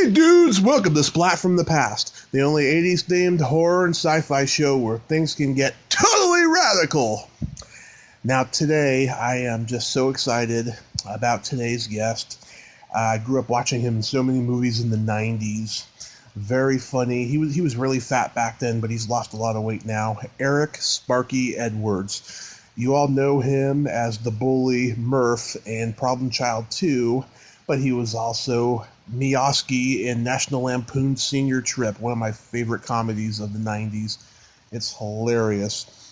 Hey dudes, welcome to Splat from the Past, the only 80s themed horror and sci-fi show where things can get totally radical. Now today, I am just so excited about today's guest. I grew up watching him in so many movies in the 90s. Very funny. He was really fat back then, but he's lost a lot of weight now. Eric Sparky Edwards. You all know him as the bully Murph in Problem Child 2, but he was also Mioski in National Lampoon Senior Trip, one of my favorite comedies of the 90s. It's hilarious.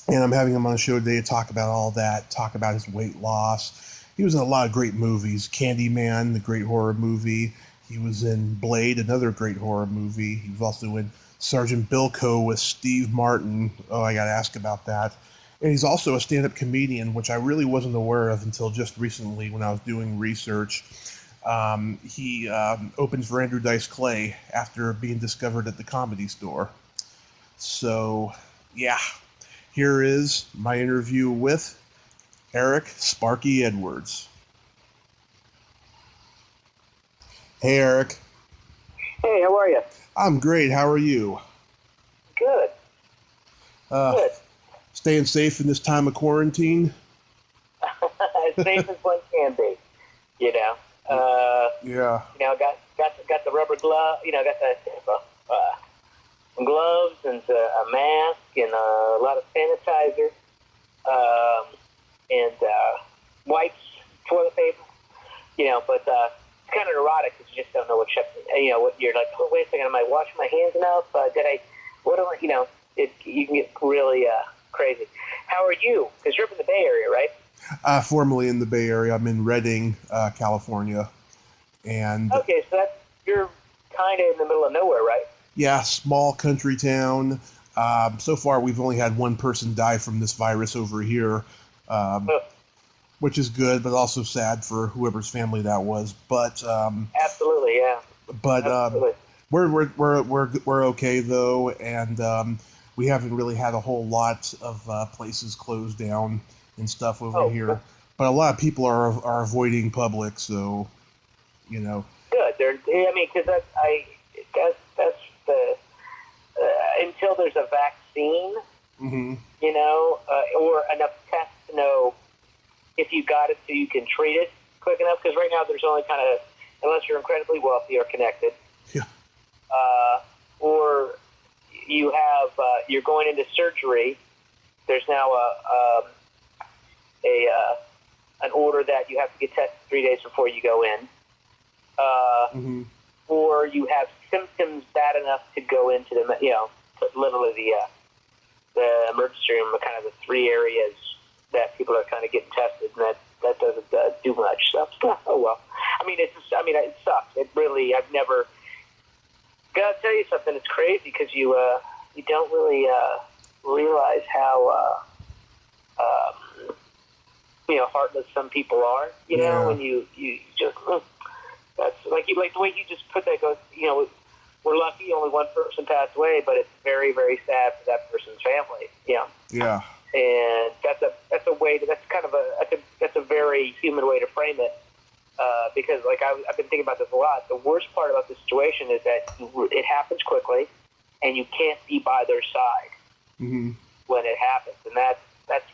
And I'm having him on the show today to talk about all that, talk about his weight loss. He was in a lot of great movies. Candyman, the great horror movie. He was in Blade, another great horror movie. He was also in Sergeant Bilko with Steve Martin. Oh, I got to ask about that. And he's also a stand-up comedian, which I really wasn't aware of until just recently when I was doing research. He opens for Andrew Dice Clay after being discovered at the Comedy Store. So, yeah, here is my interview with Eric Sparky Edwards. Hey, Eric. Hey, how are you? I'm great. How are you? Good. Good. Staying safe in this time of quarantine? As safe as one can be, you know. Yeah. You know, got the rubber glove. You know, got the some gloves and a mask and a lot of sanitizer, and wipes, toilet paper. You know, but it's kind of neurotic because you just don't know what what you're like. Oh, wait a second, am I washing my hands enough? Did I? What do I? You know, you can get really crazy. How are you? Because you're up in the Bay Area, right? Formerly in the Bay Area. I'm in Redding, California. And okay, so you're kind of in the middle of nowhere, right? Yeah, small country town. So far, we've only had one person die from this virus over here, which is good, but also sad for whoever's family that was. But absolutely, yeah. But we're okay though, and we haven't really had a whole lot of places closed down and stuff over here. Good. But a lot of people are avoiding public, so you know. Good. Because that's the until there's a vaccine, mm-hmm. you know, or enough tests to know if you got it, so you can treat it quick enough. Because right now there's only kind of, unless you're incredibly wealthy or connected, yeah, or you have you're going into surgery. There's now an order that you have to get tested 3 days before you go in. Mm-hmm. Or you have symptoms bad enough to go into the, literally the emergency room, kind of the three areas that people are kind of getting tested, and that doesn't do much. So, oh well. It sucks. It really, I've never. Gotta tell you something. It's crazy because you don't really realize how heartless some people are. You know, when you just. That's like the way you just put that goes. You know, we're lucky only one person passed away, but it's very, very sad for that person's family. You know. Yeah. And that's a very human way to frame it. Because I've been thinking about this a lot. The worst part about the situation is that it happens quickly, and you can't be by their side mm-hmm. when it happens, and that's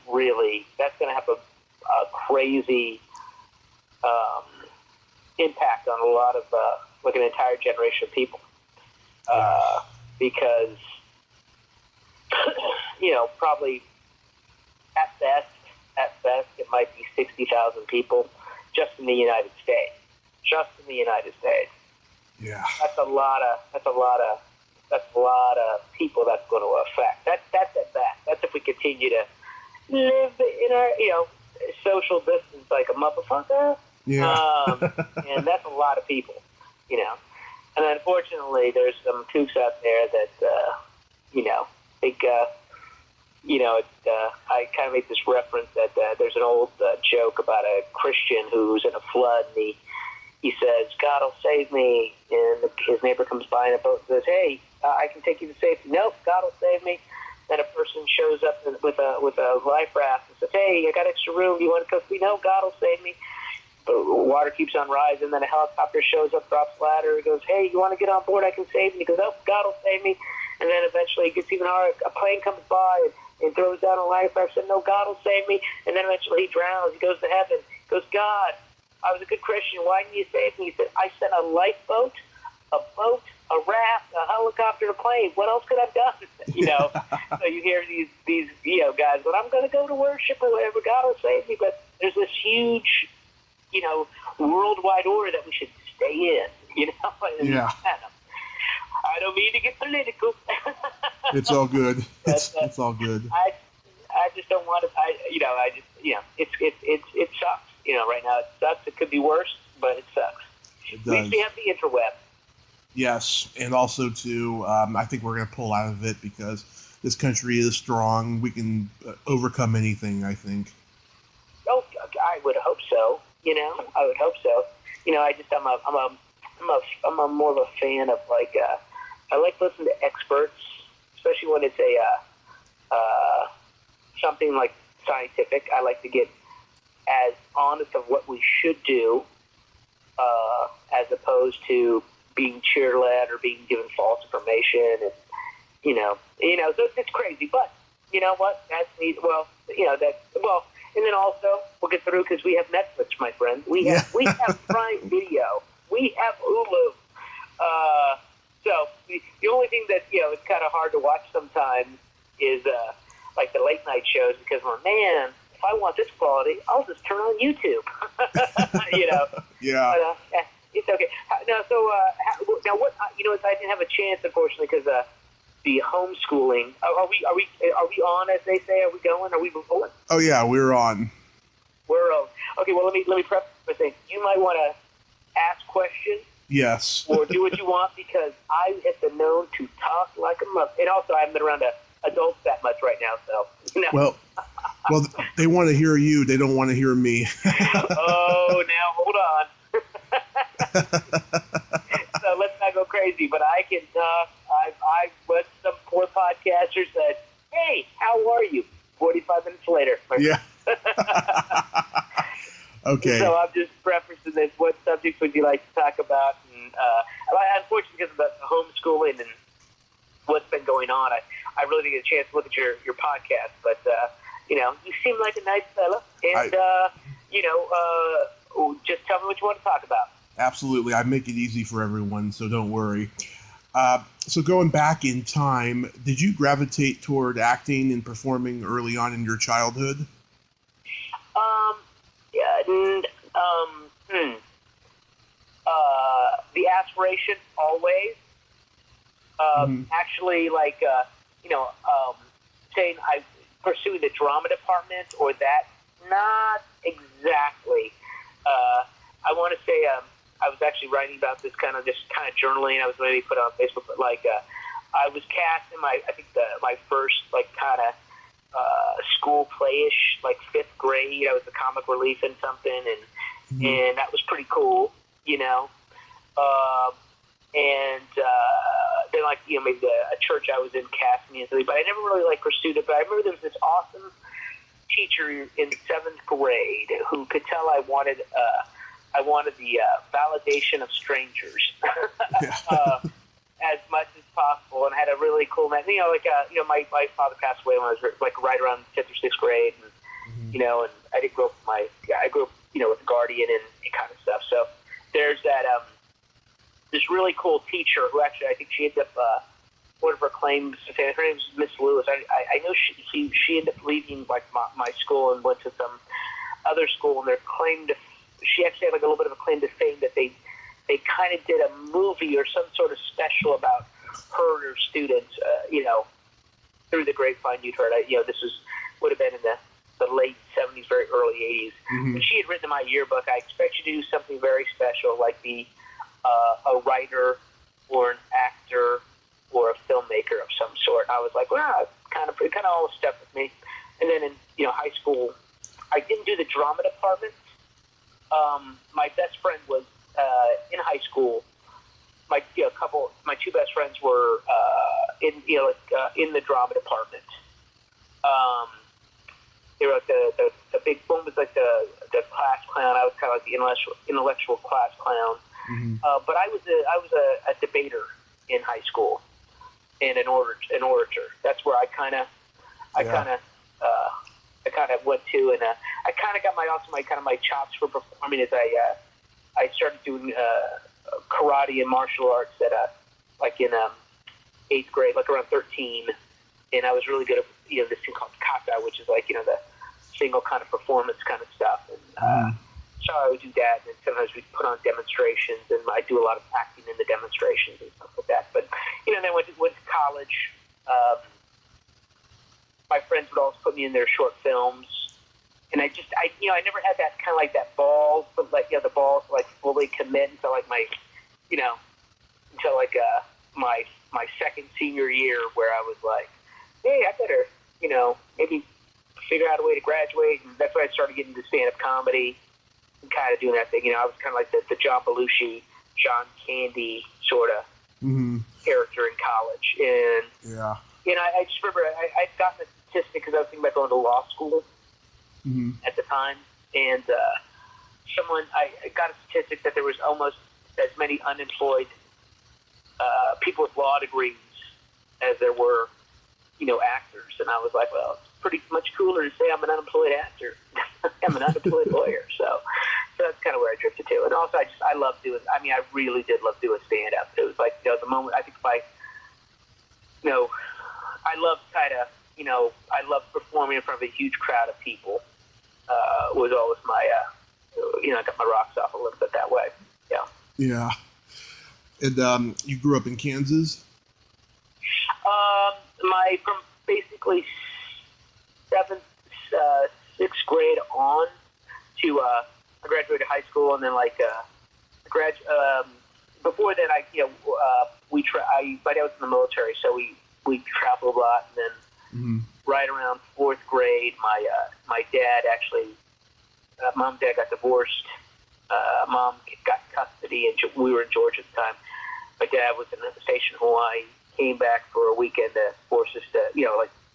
going to have a crazy. Impact on a lot of an entire generation of people, because probably at best it might be 60,000 people just in the United States. Yeah, that's a lot of people that's going to affect. That's at best. That's if we continue to live in our social distance like a motherfucker. Yeah. And that's a lot of people, you know. And unfortunately, there's some kooks out there that, think, I kind of make this reference that there's an old joke about a Christian who's in a flood, and he says, "God will save me," and his neighbor comes by in a boat and says, "Hey, I can take you to safety." "Nope, God will save me." Then a person shows up with a life raft and says, "Hey, I got extra room. Do you want to go see?" "No, God will save me." water keeps on rising, then a helicopter shows up, drops ladder, he goes, hey, you want to get on board? I can save you. He goes, oh, God will save me. And then eventually it gets even harder. A plane comes by and throws down a life raft, said, no, God will save me. And then eventually he drowns. He goes to heaven. He goes, God, I was a good Christian. Why didn't you save me? He said, I sent a lifeboat, a boat, a raft, a helicopter, a plane. What else could I have done? So you hear these guys, but I'm going to go to worship or whatever. God will save me. But there's this huge, worldwide order that we should stay in, Yeah. I don't mean to get political. It's all good. It's all good. I just don't want to. It sucks. Right now it sucks. It could be worse, but it sucks. It At least does. we have the interweb. Yes, and also too, I think we're going to pull out of it because this country is strong. We can overcome anything, I think. Oh, I would hope so. I would hope so. I'm a more of a fan of I like listening to experts, especially when it's something like scientific. I like to get as honest of what we should do, as opposed to being cheer-led or being given false information, and so it's crazy. But you know what? That's neat. And then also we'll get through because we have Netflix, my friend. We have Prime Video. We have Hulu. So the only thing that it's kind of hard to watch sometimes is like the late night shows because man, if I want this quality, I'll just turn on YouTube. Yeah. But, it's okay. Now, what? I didn't have a chance, unfortunately, because the homeschooling. Are we on? As they say, are we going? Are we rolling? Oh yeah, we're on. We're on. Okay. Well, let me prep by saying you might want to ask questions. Yes. Or do what you want because I have been known to talk like a mother. And also, I haven't been around adults that much right now, so. Well, they want to hear you. They don't want to hear me. Oh, now hold on. So let's not go crazy, but I can talk. I what some poor podcaster said, hey, how are you? 45 minutes later. Yeah. Okay. So I'm just prefacing this. What subjects would you like to talk about? And unfortunately, because of the homeschooling and what's been going on, I really didn't get a chance to look at your podcast. But you seem like a nice fella, and just tell me what you want to talk about. Absolutely, I make it easy for everyone, so don't worry. So going back in time, did you gravitate toward acting and performing early on in your childhood? The aspiration always. Actually, saying I pursuing the drama department or that, not exactly. I want to say I was actually writing about this kind of journaling. I was maybe put on Facebook, but I was cast in my first kind of school playish, like 5th grade. I was the comic relief in something, and that was pretty cool, then maybe a church I was in cast me and something, but I never really pursued it. But I remember there was this awesome teacher in 7th grade who could tell I wanted the validation of strangers as much as possible, and had a really cool man. My father passed away when I was right around 5th or 6th grade, and and I didn't grow up I grew up with a guardian and kind of stuff. So there's that this really cool teacher who actually I think she ended up one of her claims to fame. Her name's Miss Lewis. I know she ended up leaving my school and went to some other school, and their claim to she actually had a little bit of a claim to fame that they kind of did a movie or some sort of special about her and her students, through the grapevine you'd heard. This would have been in the late 70s, very early 80s. And she had written in my yearbook, I expect you to do something very special, like be a writer or an actor or a filmmaker of some sort. And I was like, wow, it kind of all stuck with me. And then in high school, I didn't do the drama department. My best friend was in high school. My two best friends were in the drama department. They were the big one was the class clown. I was kind of like the intellectual class clown. Mm-hmm. But I was a debater in high school and an orator. That's where I kind of went to, and I kind of got my chops for performing as I started doing karate and martial arts at in 8th grade, like around 13, and I was really good at this thing called kata, which is the single kind of performance kind of stuff, and so I would do that, and sometimes we'd put on demonstrations, and I do a lot of acting in the demonstrations and stuff like that. But then I went to college. My friends would always put me in their short films, and I never had that kind of like that balls, but the balls to fully commit until my second senior year, where I was like, hey, I better maybe figure out a way to graduate, and that's when I started getting into stand-up comedy and kind of doing that thing. I was kind of like the John Belushi, John Candy sort of character in college, and I just remember I'd gotten a statistic because I was thinking about going to law school at the time, and I got a statistic that there was almost as many unemployed people with law degrees as there were, actors, and I was like, well, it's pretty much cooler to say I'm an unemployed actor. I'm an unemployed lawyer, so that's kind of where I drifted to. And also, I love doing. I mean, I really did love doing stand-up. It was like the moment. I think I love I love performing in front of a huge crowd of people. Was always my, I got my rocks off a little bit that way. Yeah. Yeah. And you grew up in Kansas? From basically 6th grade on to I graduated high school, and then before that my dad was in the military, so we traveled a lot, and then right around 4th grade, my dad actually, mom and dad got divorced. Mom got custody, and we were in Georgia at the time. My dad was in a station in Hawaii, came back for a weekend to force us to,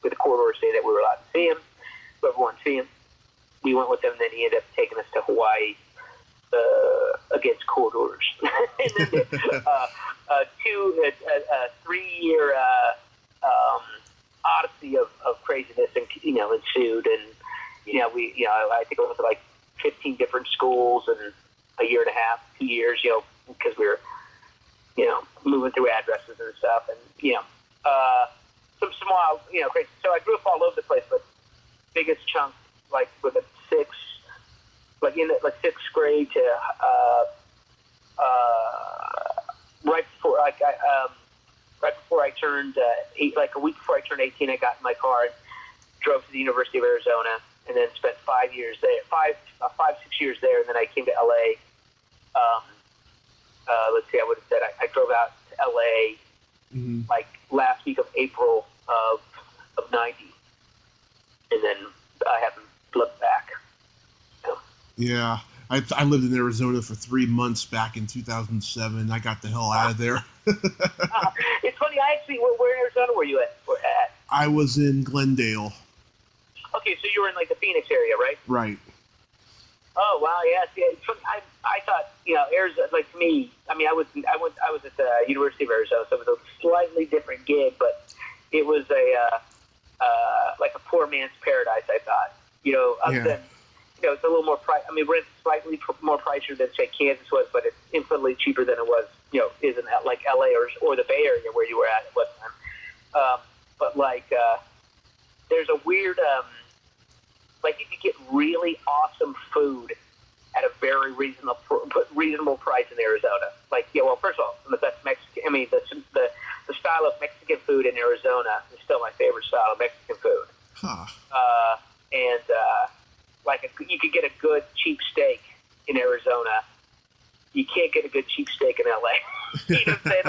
with a court order saying that we were allowed to see him, whoever wanted to see him. We went with him, and then he ended up taking us to Hawaii against court orders. And then 3-year odyssey of craziness, and ensued, and I think it was like 15 different schools in a year and a half, 2 years, because we were moving through addresses and stuff, and some wild, crazy. So I grew up all over the place, but biggest chunk with a 6th grade to right before I turned 8, a week before I turned 18, I got in my car and drove to the University of Arizona, and then spent 5 years there, 6 years there, and then I came to LA. Let's see, I would have said I drove out to LA last week of April of 90, and then I haven't looked back. Yeah, I lived in Arizona for 3 months back in 2007. I got the hell out of there. It's funny. Where in Arizona were you at? I was in Glendale. Okay, so you were in the Phoenix area, right? Right. Oh wow, yes, yeah. It's funny. I thought Arizona, to me. I mean, I was at the University of Arizona, so it was a slightly different gig, but it was a poor man's paradise. I thought, other than it's a little more price. I mean, rent's slightly more pricier than say Kansas was, but it's infinitely cheaper than it was, isn't that like LA or the Bay Area where you were at one time. But there's a weird you could get really awesome food at a very reasonable price in Arizona. First of all, the best Mexican. I mean, the style of Mexican food in Arizona is still my favorite style of Mexican food. Huh. You could get a good cheap steak in Arizona. You can't get a good cheap steak in LA. You know what I'm saying?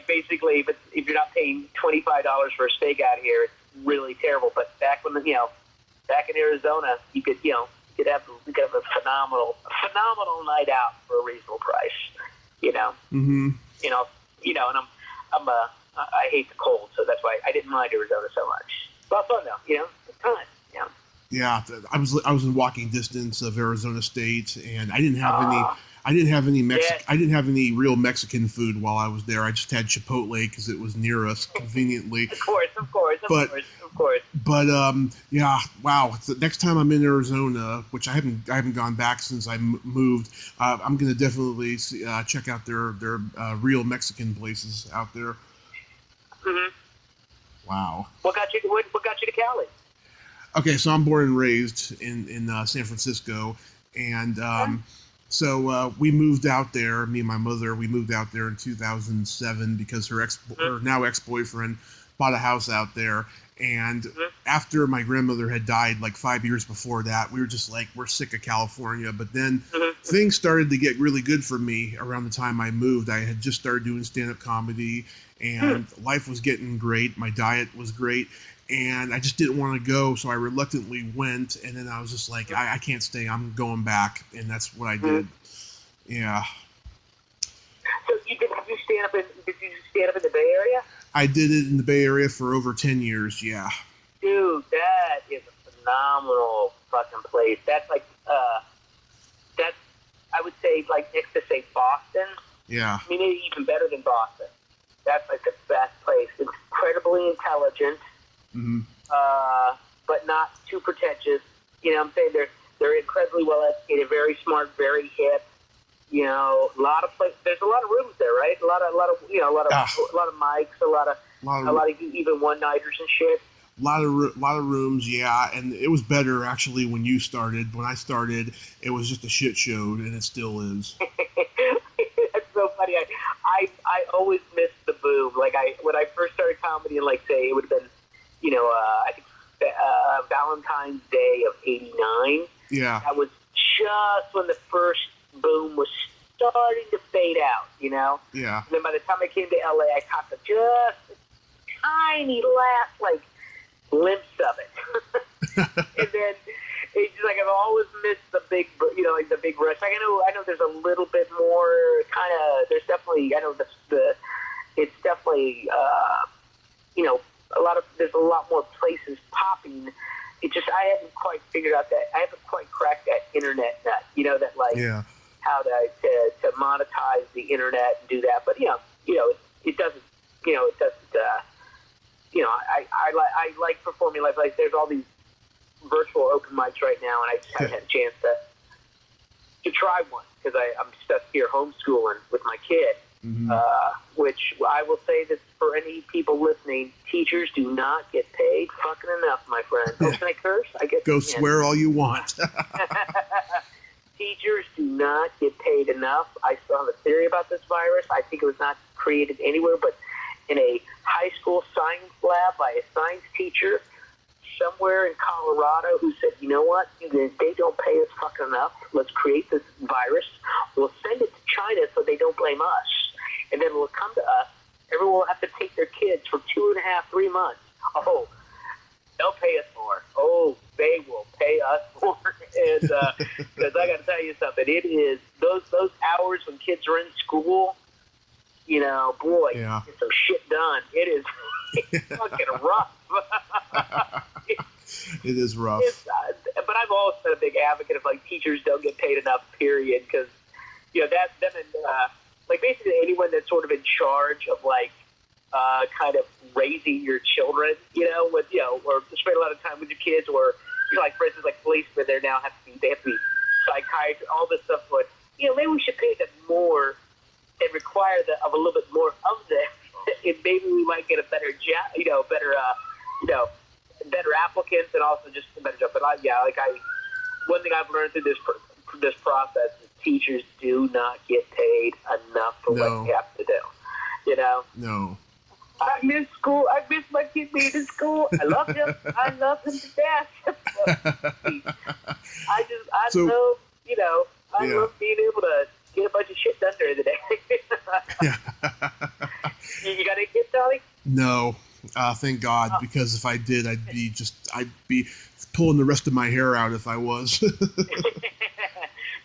Basically, if you're not paying $25 for a steak out here, it's really terrible. But back back in Arizona, you could have a phenomenal night out for a reasonable price. Mm-hmm. And I hate the cold, so that's why I didn't mind Arizona so much. It's a lot of fun though, it's fun. Yeah, I was in walking distance of Arizona State, and I didn't have any I didn't have any real Mexican food while I was there. I just had Chipotle because it was near us conveniently. Of course. But yeah, wow. The next time I'm in Arizona, which I haven't gone back since I moved, I'm gonna definitely check out their real Mexican places out there. Mm-hmm. Wow. What got you to Cali? Okay, so I'm born and raised in San Francisco, and so we moved out there. Me and my mother, we moved out there in 2007 because her now ex-boyfriend bought a house out there. And after my grandmother had died, like 5 years before that, we were just like, we're sick of California. But then things started to get really good for me around the time I moved. I had just started doing stand-up comedy, and life was getting great. My diet was great. And I just didn't want to go, so I reluctantly went. And then I was just like, I can't stay. I'm going back, and that's what I did. Yeah. So did you stand up in the Bay Area? I did it in the Bay Area for over 10 years. Yeah. Dude, that is a phenomenal fucking place. That's like that's I would say like next to say Boston. Yeah. I mean, maybe even better than Boston. That's like the best place. It's incredibly intelligent. But not too pretentious. You know what I'm saying? They're incredibly well educated, very smart, very hip. You know, a lot of places. There's a lot of rooms there, right? A lot of mics, a lot of even one-nighters and shit. A lot of rooms, yeah, and it was better actually when you started. When I started, it was just a shit show, and it still is. That's so funny. I always missed the boom. Like when I first started comedy, and like say it would have been, I think Valentine's Day of '89. Yeah. That was just when the first boom was starting to fade out, Yeah. And then by the time I came to LA, I caught just a tiny last, like, glimpse of it. And then it's just like I've always missed the big, like the big rush. Like I know there's a little bit more kind of, there's definitely, I know it's definitely, there's a lot more places popping. It just, I haven't quite figured out that, I haven't quite cracked that internet nut, that like, how to monetize the internet and do that. But, it doesn't, I like performing live. Like there's all these virtual open mics right now, and I just haven't had a chance to try one because I'm stuck here homeschooling with my kid. Which I will say that for any people listening, teachers do not get paid fucking enough, my friend. Oh, can I curse? I guess. Go swear all you want. Teachers do not get paid enough. I still have a theory about this virus. I think it was not created anywhere but in a high school science lab by a science teacher somewhere in Colorado who said, you know what, they don't pay us fucking enough. Let's create this virus. We'll send it to China so they don't blame us. And then it will come to us. Everyone will have to take their kids for 2.5, 3 months. Oh, they'll pay us more. Oh, they will pay us more. And because I got to tell you something, it is those hours when kids are in school. Boy, get some shit done. It's fucking rough. It is rough. But I've always been a big advocate of like teachers don't get paid enough. Period. Because like basically anyone that's sort of in charge of like kind of raising your children, or spend a lot of time with your kids, or like for instance, like policemen, they have to be psychiatrists, all this stuff. But maybe we should pay them more and require a little bit more of them, and maybe we might get a better job, better applicants, and also just a better job. But one thing I've learned through this process is teachers do not get paid enough for what they have to do. No. I miss school. I miss my kid being in school. I love him. I love him to death. I love being able to get a bunch of shit done during the day. You got any kids, Dolly? No. Thank God, because if I did, I'd be pulling the rest of my hair out if I was.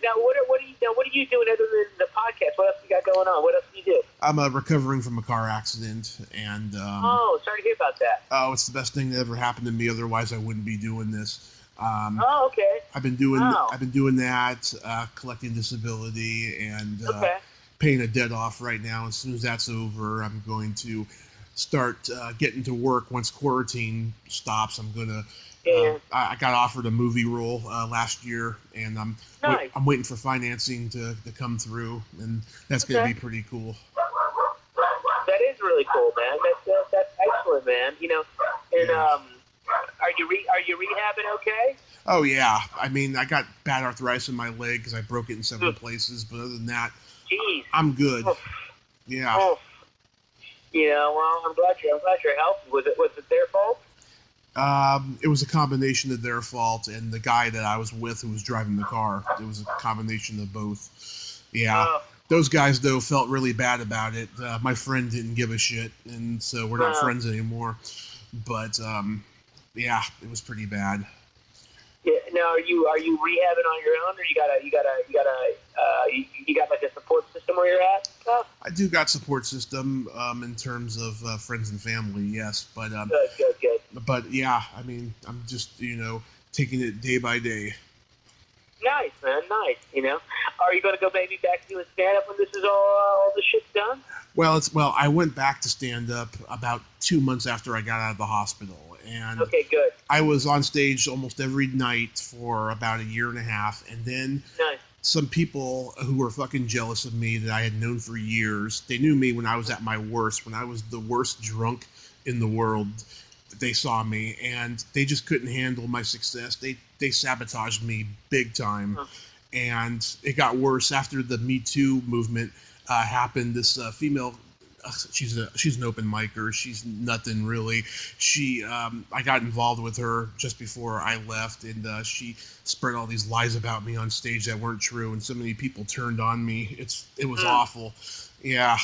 Now, what are you doing other than the podcast? What else you got going on? What else do you do? I'm recovering from a car accident, and sorry to hear about that. Oh, it's the best thing that ever happened to me. Otherwise, I wouldn't be doing this. Oh, okay. I've been doing that, collecting disability and Okay. paying a debt off right now. As soon as that's over, I'm going to start getting to work. Once quarantine stops, I'm gonna. Yeah. I got offered a movie role last year, and Nice. I'm waiting for financing to come through, and that's gonna be pretty cool. That is really cool, man. That's excellent, man. You know, and are you rehabbing okay? Oh yeah, I mean I got bad arthritis in my leg because I broke it in several places, but other than that, Jeez. I'm good. Oof. Yeah. Oof. You know, well, I'm glad you're healthy. Was it their fault? It was a combination of their fault and the guy that I was with who was driving the car. It was a combination of both. Yeah. Those guys, though, felt really bad about it. My friend didn't give a shit, and so we're not friends anymore. But, yeah, it was pretty bad. Yeah. Now, are you rehabbing on your own, or you got like a support system where you're at? I do got support system in terms of friends and family, yes, but Good. But yeah, I mean, I'm just taking it day by day. Nice, man, nice. You know, are you going to go maybe back to doing stand up when this is all the shit's done? Well, I went back to stand up about 2 months after I got out of the hospital, and okay, good. I was on stage almost every night for about a year and a half, and then some people who were fucking jealous of me that I had known for years, they knew me when I was at my worst, when I was the worst drunk in the world. They saw me, and they just couldn't handle my success. They sabotaged me big time, and it got worse after the Me Too movement happened. This female, she's an open micer. She's nothing really. I got involved with her just before I left, and she spread all these lies about me on stage that weren't true, and so many people turned on me. It was awful. Yeah.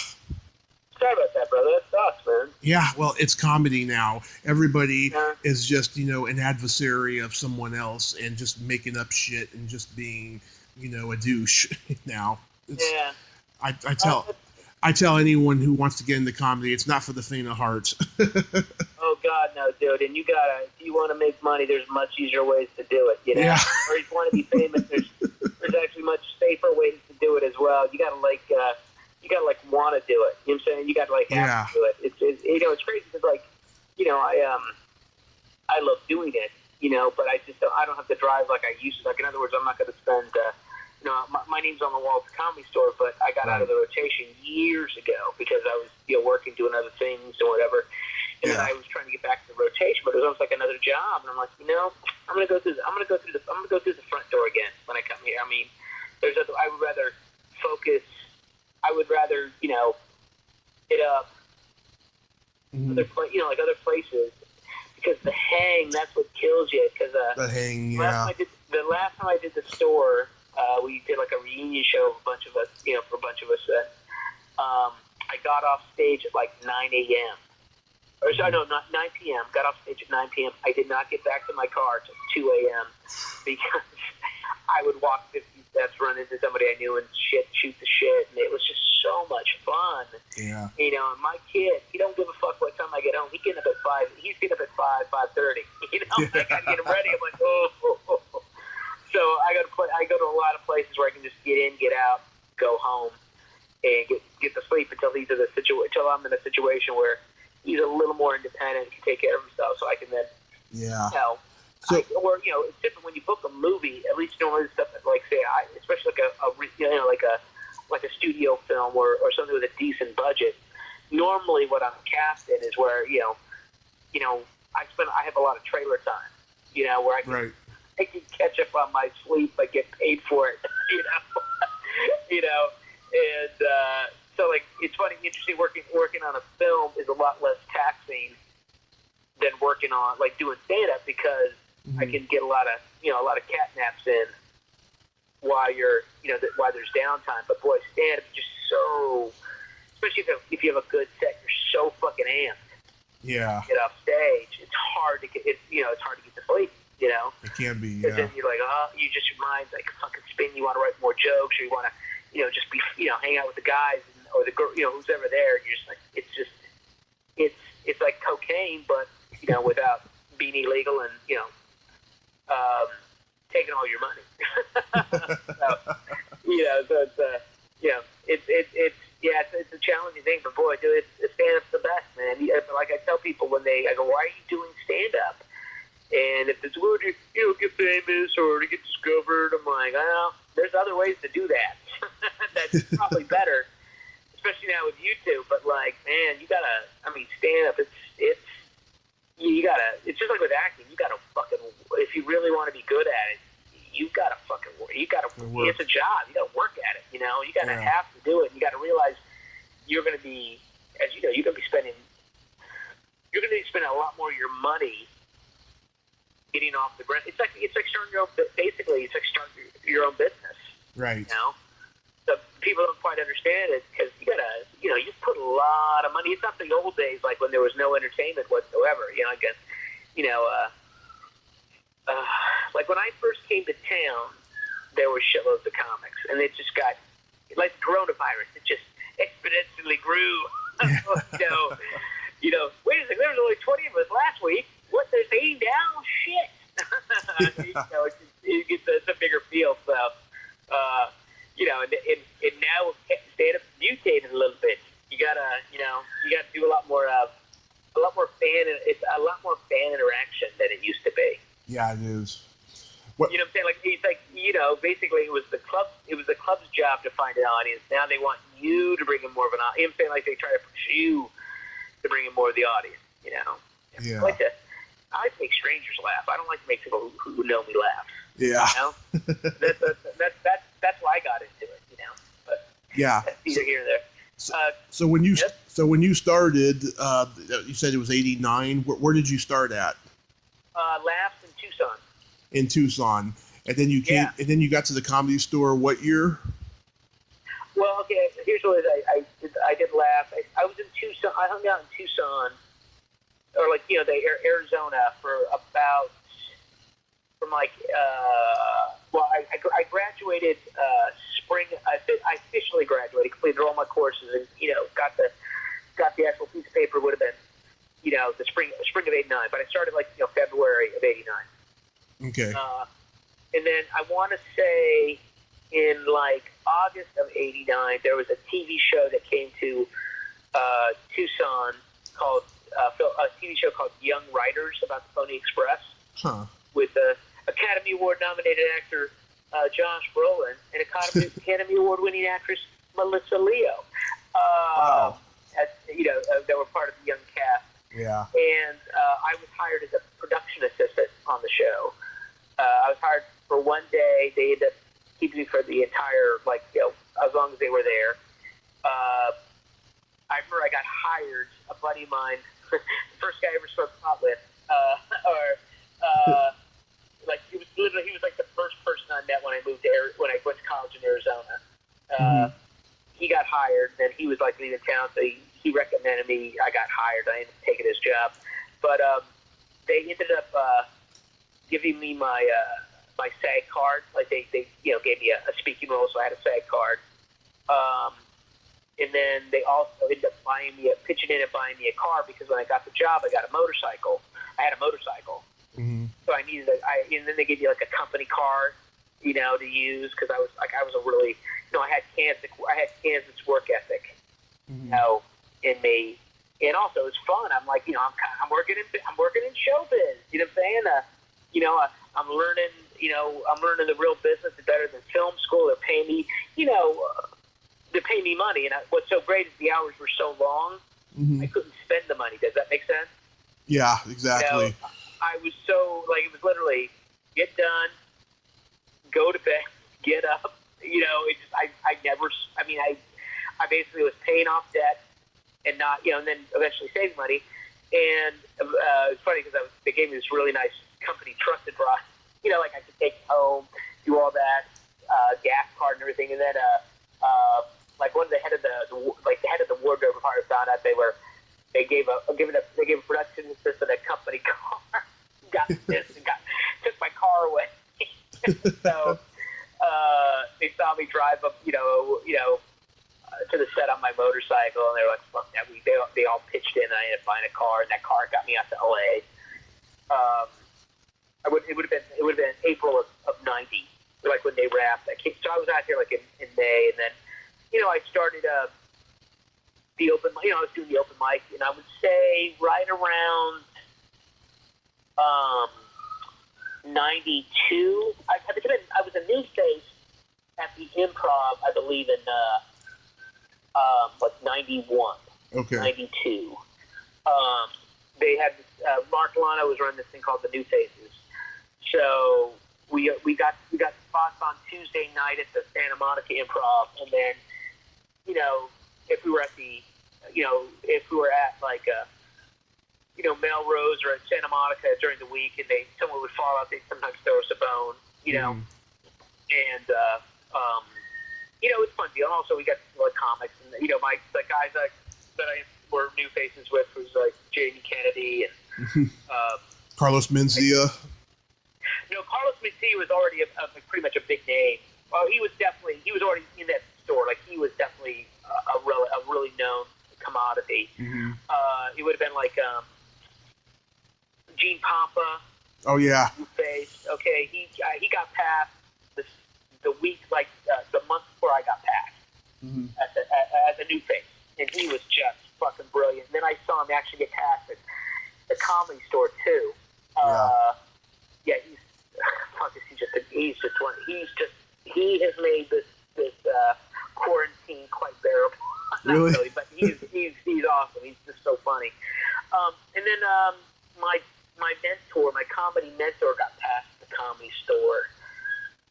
Sorry about that, brother. That sucks, man. Yeah, well, it's comedy now. Everybody is just, an adversary of someone else and just making up shit and just being, a douche now. I tell anyone who wants to get into comedy, it's not for the faint of heart. Oh God, no, dude. And if you want to make money, there's much easier ways to do it, you know? Yeah. Or if you want to be famous, there's actually much safer ways to do it as well. You gotta want to do it. You know what I'm saying? You gotta have to do it. It's crazy because I love doing it, but I don't have to drive like I used to. Like in other words, I'm not going to spend. My name's on the wall at the Comedy Store, but I got out of the rotation years ago because I was working, doing other things and whatever. And then I was trying to get back to the rotation, but it was almost like another job. And I'm like, I'm going to go through the front door again when I come here. I mean, I would rather focus. I would rather, hit up other places, because the hang, that's what kills you. Because the hang, the last time I did the store, we did like a reunion show of a bunch of us, for a bunch of us. I got off stage at like 9 a.m. Or sorry, no, not 9 p.m. Got off stage at 9 p.m. I did not get back to my car till 2 a.m. because I would walk 50 steps, run into somebody I knew, and shoot the shit, and it was just so much fun. Yeah. And my kid, he don't give a fuck what time I get home. He's getting up at 5. He's getting up at 5:30. I gotta get him ready. I'm like, oh. So I go to a lot of places where I can just get in, get out, go home, and get to sleep until I'm in a situation where he's a little more independent and can take care of himself, so I can then it's different when you book a movie. At least the stuff that, especially like a studio film or something with a decent budget. Normally, what I'm cast in is where I have a lot of trailer time. Where I can catch up on my sleep, but get paid for it. And so it's funny, interesting. Working on a film is a lot less taxing than working on doing stand up, because I can get a lot of cat naps in while while there's downtime. But boy, stand up is just so, especially if you have a good set, you're so fucking amped. Yeah. Get off stage, it's hard to get to sleep. It can be. Yeah. And then you're like, your mind's like fucking spinning. You want to write more jokes, or you want to just be hang out with the guys or the girl, who's ever there. You're just like, it's like cocaine, but without being illegal and taking all your money. So, so it's it's a challenging thing, but boy, dude, stand-up's the best, man. Like I tell people I go, why are you doing stand-up? And if it's well, to get famous or to get discovered, I'm like, oh, there's other ways to do that. That's probably better, especially now with YouTube. But like, man, stand-up, it's just like with acting. You gotta fucking, if you really want to be good at it, you gotta fucking work. It's a job. You gotta work at it. You gotta have to do it. You gotta realize you're gonna be, as you know, you're gonna be spending a lot more of your money getting off the ground. It's like starting your own. Basically, it's like starting your own business. Right. So people don't quite understand it because you gotta, you put a lot of money. It's not the old days like when there was no entertainment whatsoever. Like when I first came to town, there were shitloads of comics, and it just got like coronavirus. It just exponentially grew. Wait a second, there was only 20 of us last week. What, they're saying now? Shit. It's a bigger field. So, and now stand-up mutated a little bit. You gotta do a lot more fan. It's a lot more fan interaction than it used to be. Yeah, it is. What? You know what I'm saying? Like it's like basically it was the club's job to find an audience. Now they want you to bring in more of an audience. You know what I'm saying? Like they try to push you to bring in more of the audience. Yeah. I like to make strangers laugh. I don't like to make people who know me laugh. Yeah. That's why I got into it. But yeah. That's either here or there. So when you started, you said it was 89. Where did you start at? Laughs in Tucson. In Tucson, and then you came, and then you got to the Comedy Store. What year? Well, okay. Here's what I did laugh. I was in Tucson. I hung out in Tucson, or like Arizona I graduated spring. I officially graduated, completed all my courses, and got the actual piece of paper. Would have been the spring of '89, but I started February of '89. Okay. And then I want to say in August of '89, there was a TV show that came to Tucson called a TV show called Young Writers about the Pony Express. Huh. With Academy Award nominated actor Josh Brolin and Academy Award winning actress Melissa Leo. Wow. That were part of the young cast. Yeah. And I was hired as a production assistant on the show. I was hired for one day. They ended up keeping me for the entire, as long as they were there. I remember I got hired, a buddy of mine, the first guy I ever smoked pot with, he was the first person I met when I went to college in Arizona. He got hired, then he was leaving town, so he recommended me. I got hired. I ended up taking his job, but they ended up giving me my SAG card. They gave me a speaking role, so I had a SAG card. And then they also ended up pitching in and buying me a car because when I got the job, I got a motorcycle. I had a motorcycle, so I needed and then they gave you a company car, to use because I was a really, I had Kansas work ethic, in me, and also it's fun. I'm I'm working in showbiz. You know what I'm saying? I'm learning the real business. It's better than film school. They're paying me, they're paying me money. And what's so great is the hours were so long, I couldn't spend the money. Does that make sense? Yeah, exactly. I was so, it was literally get done, go to bed, get up. I basically was paying off debt and not, and then eventually saving money. And it's funny because they gave me this really nice company trusted ride. I could take it home, do all that, gas card and everything. And then, one of the head of the wardrobe department found out they gave a production assistant a company car. Got pissed and took my car away. So they saw me drive up, to the set on my motorcycle, and they were like, "Fuck that!" They all pitched in, and I ended up buying a car, and that car got me out to LA. It would have been April of '90, like when they wrapped. So I was out here like in May, and then I started the open. I was doing the open mic, and I would say right around 92. I was a new face at the Improv, I believe in like 91, Okay. 92. They had Mark Lano was running this thing called the New Faces. So we got spots on Tuesday night at the Santa Monica Improv, and then if we were at like Melrose or at Santa Monica during the week, and someone would fall out, they'd sometimes throw us a bone, and it's fun deal. And also we got like comics, and the guys that I were New Faces with was like Jamie Kennedy and Carlos Mencia. No, Carlos Mencia was already pretty much a big name. Well, he was already in that store. Like he was definitely a really known commodity. Mm-hmm. It would have been like Gene Pompa. Oh yeah. Face. Okay, he got passed the week the month before I got passed as a new face, and he was just fucking brilliant. And then I saw him actually get passed at the Comedy Store too. He has made this quarantine quite bearable. Not really, but he's awesome. He's just so funny. And then my comedy mentor, got passed at the Comedy Store,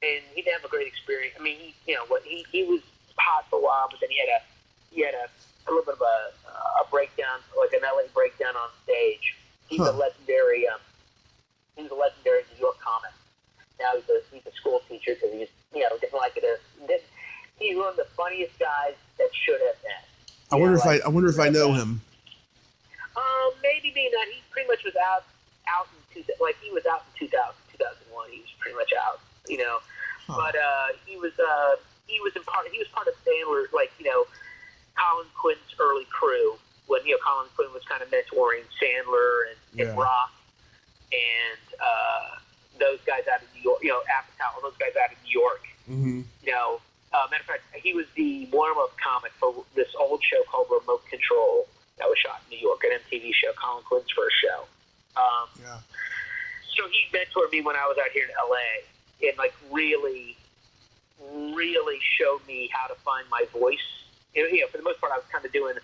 and he didn't have a great experience. I mean, he was hot for a while, but then he had a little bit of a breakdown, like an LA breakdown on stage. He's a legendary New York comic. Now he's a school teacher because he didn't like it. He's one of the funniest guys that should have been. I wonder if I know him. Maybe not. He pretty much was out in he was out in 2000, 2001. He was pretty much out, But he was part of Sandler, Colin Quinn's early crew when Colin Quinn was kind of mentoring Sandler and Rock and those guys out of New York, Apatow, all those guys out of New York. Mm-hmm. Matter of fact, he was the warm-up comic for this old show called Remote Control that was shot in New York, an MTV show, Colin Quinn's first show. So he mentored me when I was out here in LA, and really, really showed me how to find my voice. For the most part, I was kind of doing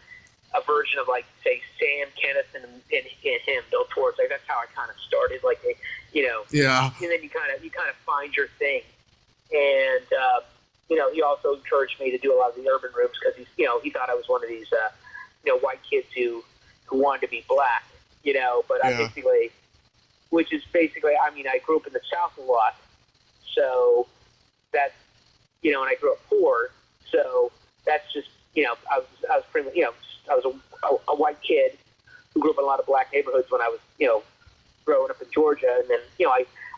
a version of say Sam Kinison and him, Bill Torres. That's how I kind of started. Yeah. And then you kind of find your thing, and he also encouraged me to do a lot of the urban rooms because he thought I was one of these white kids who wanted to be black, but I basically, which is basically, I grew up in the South a lot, so that's, and I grew up poor, so that's just, I was pretty much, I was a white kid who grew up in a lot of black neighborhoods when I was, growing up in Georgia, and then,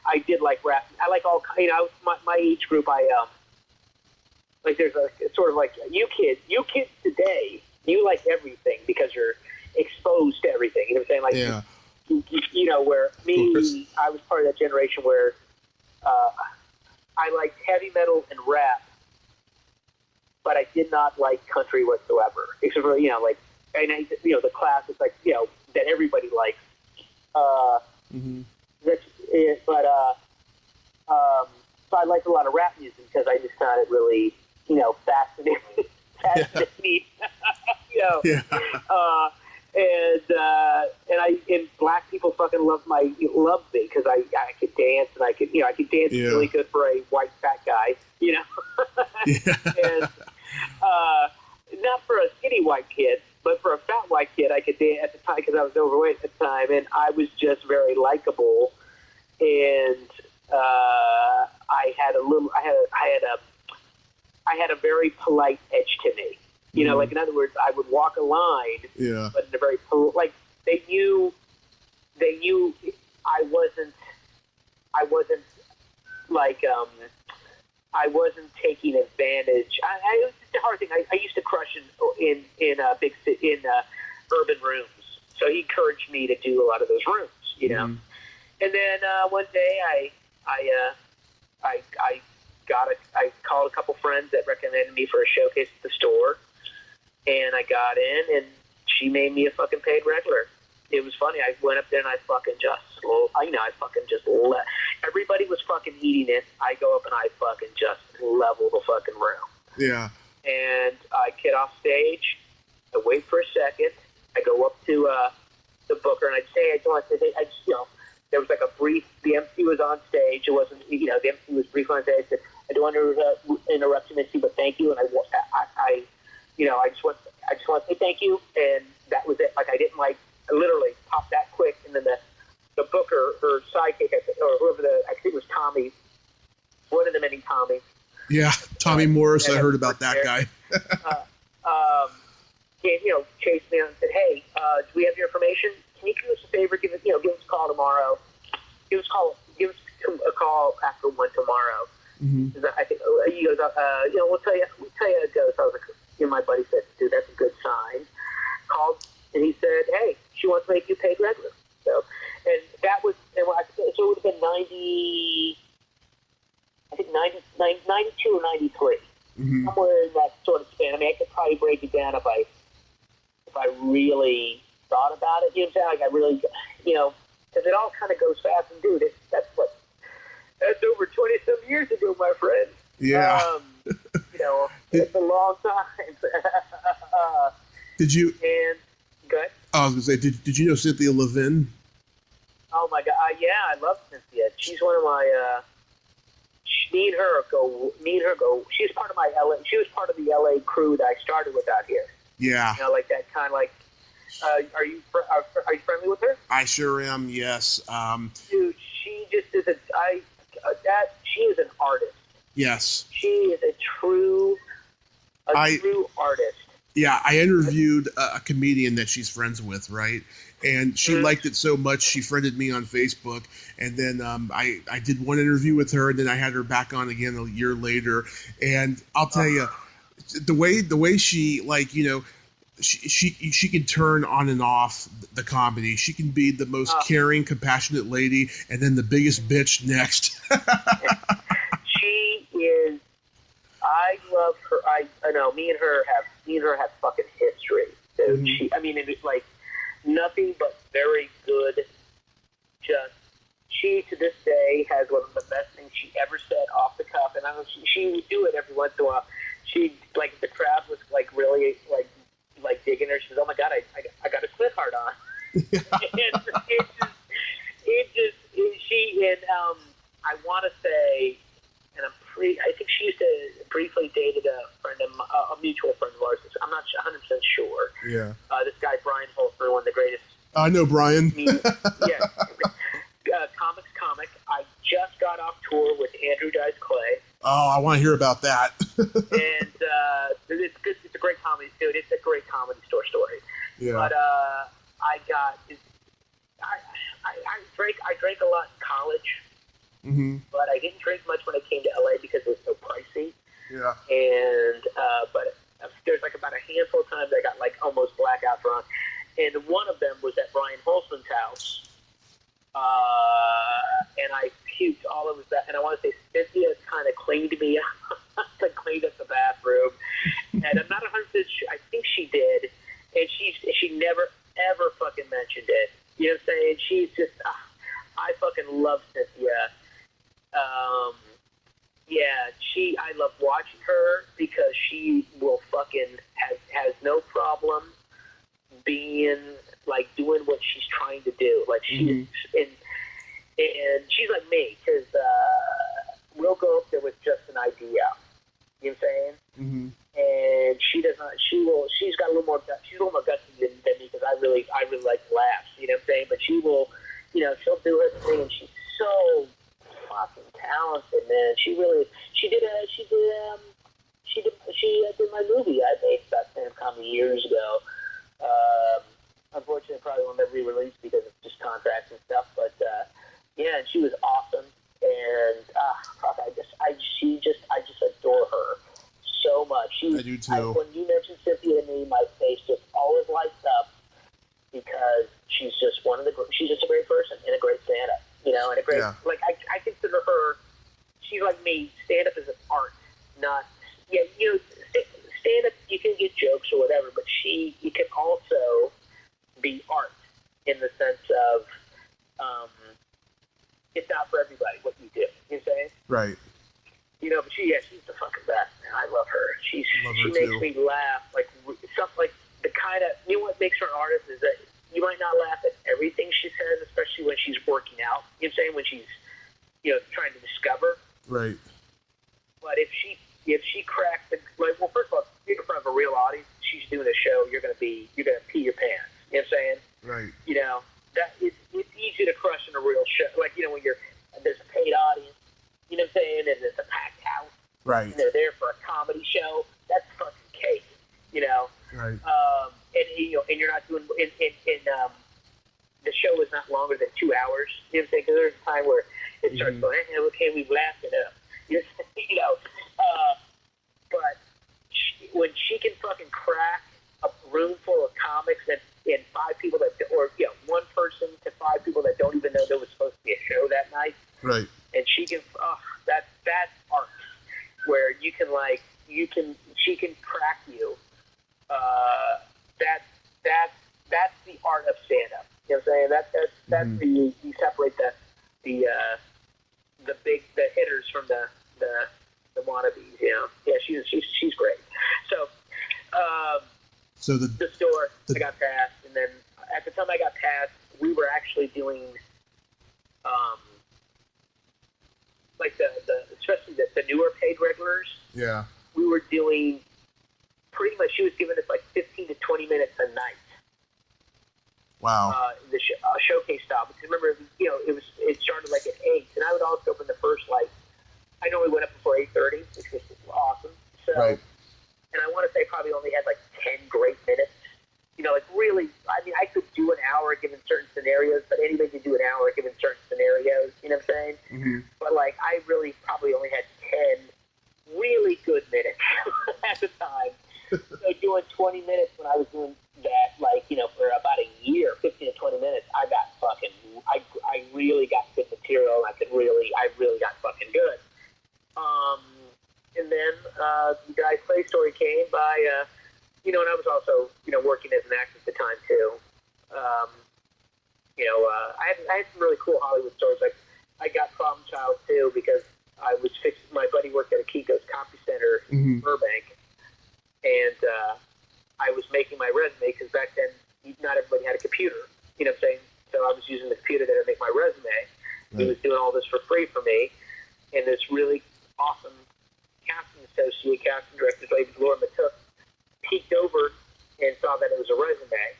I did like rap. I like all, my age group, there's it's sort of like you kids today, you like everything because you're exposed to everything. You know what I'm saying? Where me, I was part of that generation where I liked heavy metal and rap, but I did not like country whatsoever. Except for, the classics, that everybody likes. That's it. But so I liked a lot of rap music because I just found it really, fascinating. Me. And black people fucking loved me because I could dance and I could dance really good for a white fat guy, and not for a skinny white kid, but for a fat white kid, I could dance at the time because I was overweight at the time, and I was just very likable, and I had a very polite edge to me. In other words, I would walk a line, but in a very they knew I wasn't taking advantage. It was just a hard thing. I used to crush in urban rooms, so he encouraged me to do a lot of those rooms, And then one day I called a couple friends that recommended me for a showcase at the store, and I got in, and she made me a fucking paid regular. It was funny. I went up there and I fucking just let. Everybody was fucking eating it. I go up and I fucking just level the fucking room. Yeah. And I get off stage. I wait for a second. I go up to the booker and I say, there was like a brief. The MC was on stage. It wasn't, the MC was brief on stage. I said, I don't want to interrupt you, Missy, but thank you. And I just want to say thank you. And that was it. Like I didn't I literally popped that quick. And then the booker or sidekick, or whoever I think it was Tommy, one of the many Tommies. Yeah, Tommy Morris. I heard about that guy. Chased me and said, "Hey, do we have your information? Can you do us a favor? Give us a call tomorrow. Give us a call after 1 tomorrow." Mm-hmm. I think he goes, we'll tell you how it goes. I was like, my buddy said, "Dude, that's a good sign." Called and he said, "Hey, she wants to make you paid regular." So, and that was, so it would have been 92 or 93. Mm-hmm. Somewhere in that sort of span. I mean, I could probably break it down if I really thought about it. You know what I'm saying? Like I really, because it all kind of goes fast. And dude, that's over 20-some years ago, my friend. Yeah. It's a long time. Did you? And good. I was gonna say, did you know Cynthia Levin? Oh my God! Yeah, I love Cynthia. She's one of my. Me and her go. She's part of my LA. She was part of the LA crew that I started with out here. Yeah. Like that kind of like. Are you friendly with her? I sure am. Yes. Dude, she just is she is an artist. Yes. She is a true artist. Yeah, I interviewed a comedian that she's friends with, right? And she liked it so much, she friended me on Facebook. And then I did one interview with her, and then I had her back on again a year later. And I'll tell you, the way she, she can turn on and off the comedy. She can be the most caring, compassionate lady, and then the biggest bitch next. She is. I love her. I know. Me and her have fucking history. So it's like nothing but very good. She to this day has one of the best things she ever said off the cuff, and I know she would do it every once in a while. She the crowd was really digging her. She says, "Oh my God, I got a sweetheart on." I want to say, and I think she used to briefly dated a mutual friend of ours. I'm not 100% sure. Yeah. This guy Brian Holzer, one of the greatest. I know Brian. Yeah. Comic. I just got off tour with Andrew Dice Clay. Oh, I want to hear about that. And it's good. It's a great comedy, dude. It's a great comedy store story. Yeah. But I drank a lot in college. Mm-hmm. But I didn't drink much when I came to LA because it was so pricey. Yeah. And but there's about a handful of times I got almost blackout drunk, and one of them was at Brian Holzman's house. And I puked all over that. And I want to say Cynthia kind of cleaned me up, cleaned up the bathroom. And I'm not 100% sure. I think she did. And she never, ever fucking mentioned it. You know what I'm saying? She's just, I fucking love Cynthia. I love watching her because she will fucking has no problem being doing what she's trying to do. She's and she's like me because we'll go up there with just an idea. You know what I'm saying? Mm-hmm. And she does not. She's got a little more. She's a little more gutsy than me because I really like laughs. You know what I'm saying? But she will. She'll do her thing, and she's so fucking talented, man. She did my movie I made about 10 years ago. Unfortunately, probably won't ever be released because of just contracts and stuff. But and she was awesome, and I just adore her so much. I do too. When you mentioned Cynthia to me, my face just always lights up because she's just a great person and a great stand-up. great. Yeah. Like, I consider her, she's like me, stand-up is an art, not, stand-up, you can get jokes or whatever, but you can also be art in the sense of, it's not for everybody what you do, you know what I'm saying? Right. But she's the fucking best, man. I love her. She makes too. me laugh, like, stuff like the kind of, what makes her an artist is that you might not laugh at everything she says, especially when she's working out, you know what I'm saying, when she's, trying to discover. Right. But if she cracks well, first of all, if you're in front of a real audience, she's doing a show, you're gonna pee your pants. You know what I'm saying? Right. That it's easy to crush in a real show. Like, when there's a paid audience, you know what I'm saying, and it's a packed house. Right. And they're there for a comedy show, that's fucking cake. Right. And you're not doing the show is not longer than 2 hours. You know what I'm saying? Because there's a time where it starts going, okay, we've laughed it up. But when she can fucking crack a room full of comics and 5 people one person to 5 people that don't even know there was supposed to be a show that night. Right. And she can, that's art, where she can crack you. That's the art of stand-up. You know what I'm saying? That's where you separate the hitters from the wannabes. Yeah, she's great. So the store, I got passed, and then at the time I got passed, we were actually doing like especially the newer paid regulars. Yeah. We were doing pretty much. She was giving us like 15 to 20 minutes a night. Wow. The showcase style, because remember, it started like at 8, and I would always open the first, I normally went up before 8:30, which was awesome. So, right. And I want to say probably only had like 10 great minutes. Really, I could do an hour given certain scenarios, but anybody could do an hour given certain scenarios, you know what I'm saying? Mm-hmm. But I really probably only had 10 really good minutes at the time. So doing 20 minutes when I was doing that, for about a year, 15 to 20 minutes, I really got good material. I really got fucking good. And then the guy's Play Story came by, and I was also, working as an actor at the time too. I had some really cool Hollywood stories. Like, I got Problem Child too because I was my buddy worked at a Kiko's Copy Center in Burbank, and I was making my resume because back then not everybody had a computer. You know what I'm saying? So I was using the computer there to make my resume. Right. He was doing all this for free for me, and this really awesome casting director, lady Laura Matook, peeked over and saw that it was a resume.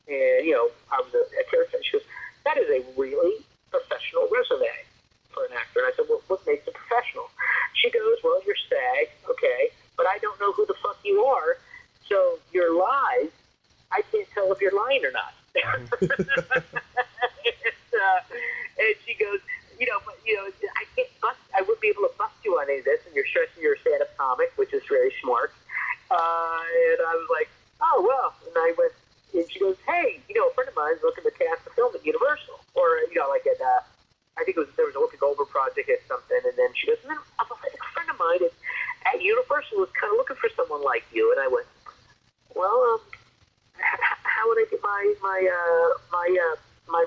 And, I was a character, and she goes, that is a really professional resume for an actor. And I said, well, what makes it professional? She goes, well, you're SAG, okay, but I don't know who the fuck you are, so your lies, I can't tell if you're lying or not. And she goes, I can't bust, I wouldn't be able to bust you on any of this, and you're stressing you're a stand-up comic, which is very smart. And I was like, oh, well, and I went, and she goes, hey, a friend of mine's looking to cast a film at Universal, or, like at, I think there was a Whoopi Goldberg project or something, and then she goes, no, a friend of mine at Universal was kind of looking for someone like you, and I went, well, how would I get my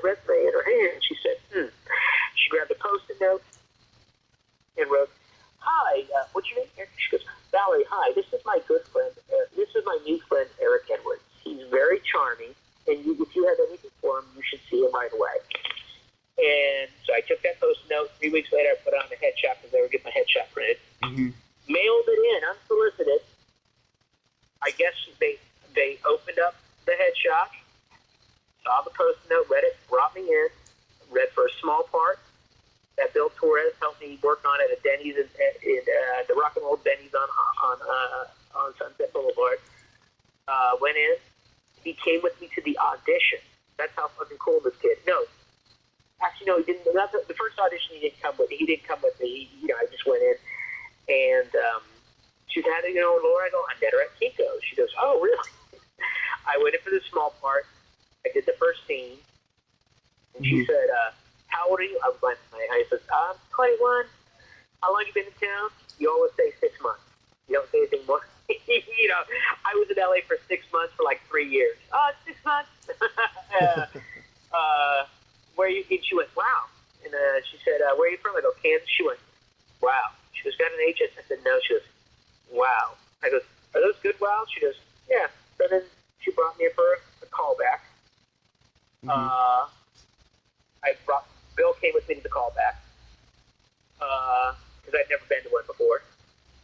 resume in her hand? She said, She grabbed a Post-it note and wrote, hi, what's your name? She goes, Valerie, hi, this is my good friend, this is my new friend, Eric Edwards. He's very charming, and if you have anything for him, you should see him right away. And so I took that Post-it note. 3 weeks later, I put it on a headshot because they were getting my headshot printed. Mm-hmm. Mailed it in, unsolicited. I guess they opened up the headshot, saw the Post-it note, read it, brought me in, read for a small part that Bill Torres helped me work on at a Denny's in the Rock and Roll Denny's on Sunset Boulevard. Went in. He came with me to the audition. That's how fucking cool this kid. No, actually, no, he didn't. The first audition he didn't come with. He didn't come with me. I just went in, and she said, Laura, I go, I met her at Kiko's. She goes, oh, really? I went in for the small part. I did the first scene, and she said, how how old are you? I said, I'm 21. How long have you been in town? You always say 6 months. You don't say anything more. You know, I was in LA for 6 months for like 3 years. 6 months. Where are you? And she went, wow. And she said, where are you from? I go, Kansas. She went, wow. She goes, got an agent? I said, no. She goes, wow. I goes, are those good wows? She goes, yeah. So then she brought me in for a callback. Mm-hmm. Bill came with me to the callback because I'd never been to one before.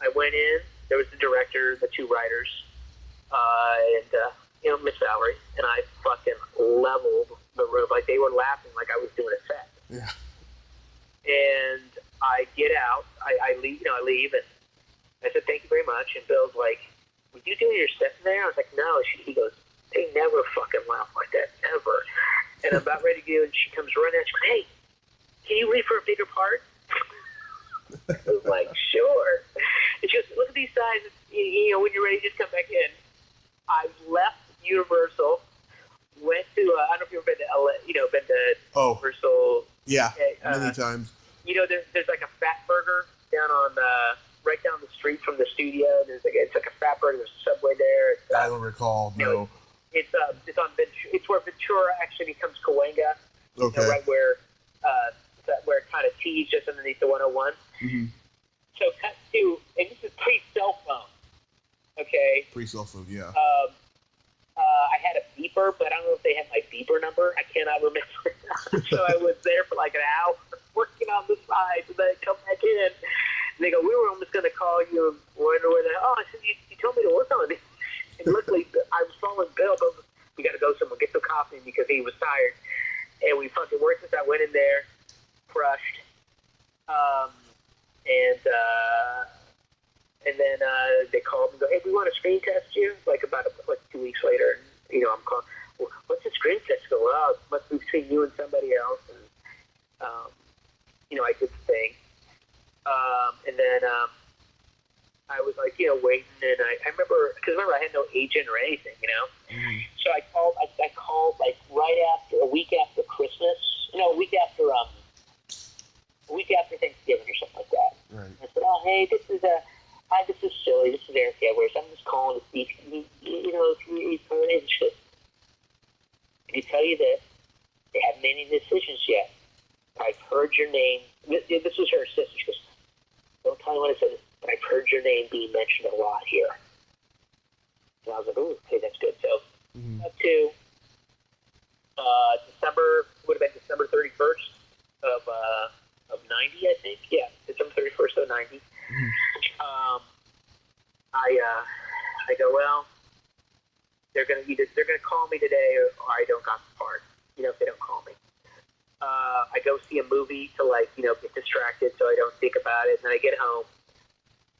I went in. There was the director, the 2 writers, and Miss Valerie, and I fucking leveled the room. Like, they were laughing like I was doing a set. Yeah. And I get out. I leave. I leave, and I said, thank you very much. And Bill's like, were you doing your set in there? I was like, no. He goes, they never fucking laugh like that, ever. And I'm about ready to go, and she comes running out. She goes, hey, can you read for a bigger part? I was like, sure. And she goes, look at these sizes. When you're ready, just come back in. I left Universal, went to, I don't know if you've ever been to LA, been to Universal. Yeah, many times. There's like a Fat Burger down on, right down the street from the studio. It's like a Fat Burger. There's a Subway there. I don't recall, no. It's on Ventura. It's where Ventura actually becomes Cahuenga. Okay. Right where it kind of tees just underneath the 101. Mm-hmm. So cut to, and this is pre-cell phone. Okay. Pre-cell phone, yeah. I had a beeper, but I don't know if they had my beeper number. I cannot remember. So I was there for like an hour working on the side, and then I come back in, and they go, we were almost going to call you and wonder where I said, you told me to work on it. And luckily, I was following Bill, but we got to go somewhere, get some coffee because he was tired. And we fucking worked this. I went in there, crushed, and then they called and go, hey, we want to screen test you. Like 2 weeks later, and, I'm calling. Well, what's the screen test? Go, well, it must be between you and somebody else. And I did the thing, and then I was like, waiting, and I remember because I had no agent or anything, Mm-hmm. So I called like right after a week after Christmas, a week after Thanksgiving or something like that. Right. I said, oh, hey, this is silly. This is Eric Edwards. I'm just calling to see if you've heard interest. I can tell you this: they haven't made any decisions yet. I've heard your name. This was her sister. She goes, don't tell anyone I said this, but I've heard your name being mentioned a lot here. And I was like, oh, okay, that's good. So up to would have been December 31st of 90, I think. Yeah, December 31st of 90. Mm-hmm. I go, well, they're gonna call me today or I don't got the part. If they don't call me. I go see a movie to get distracted so I don't think about it, and then I get home.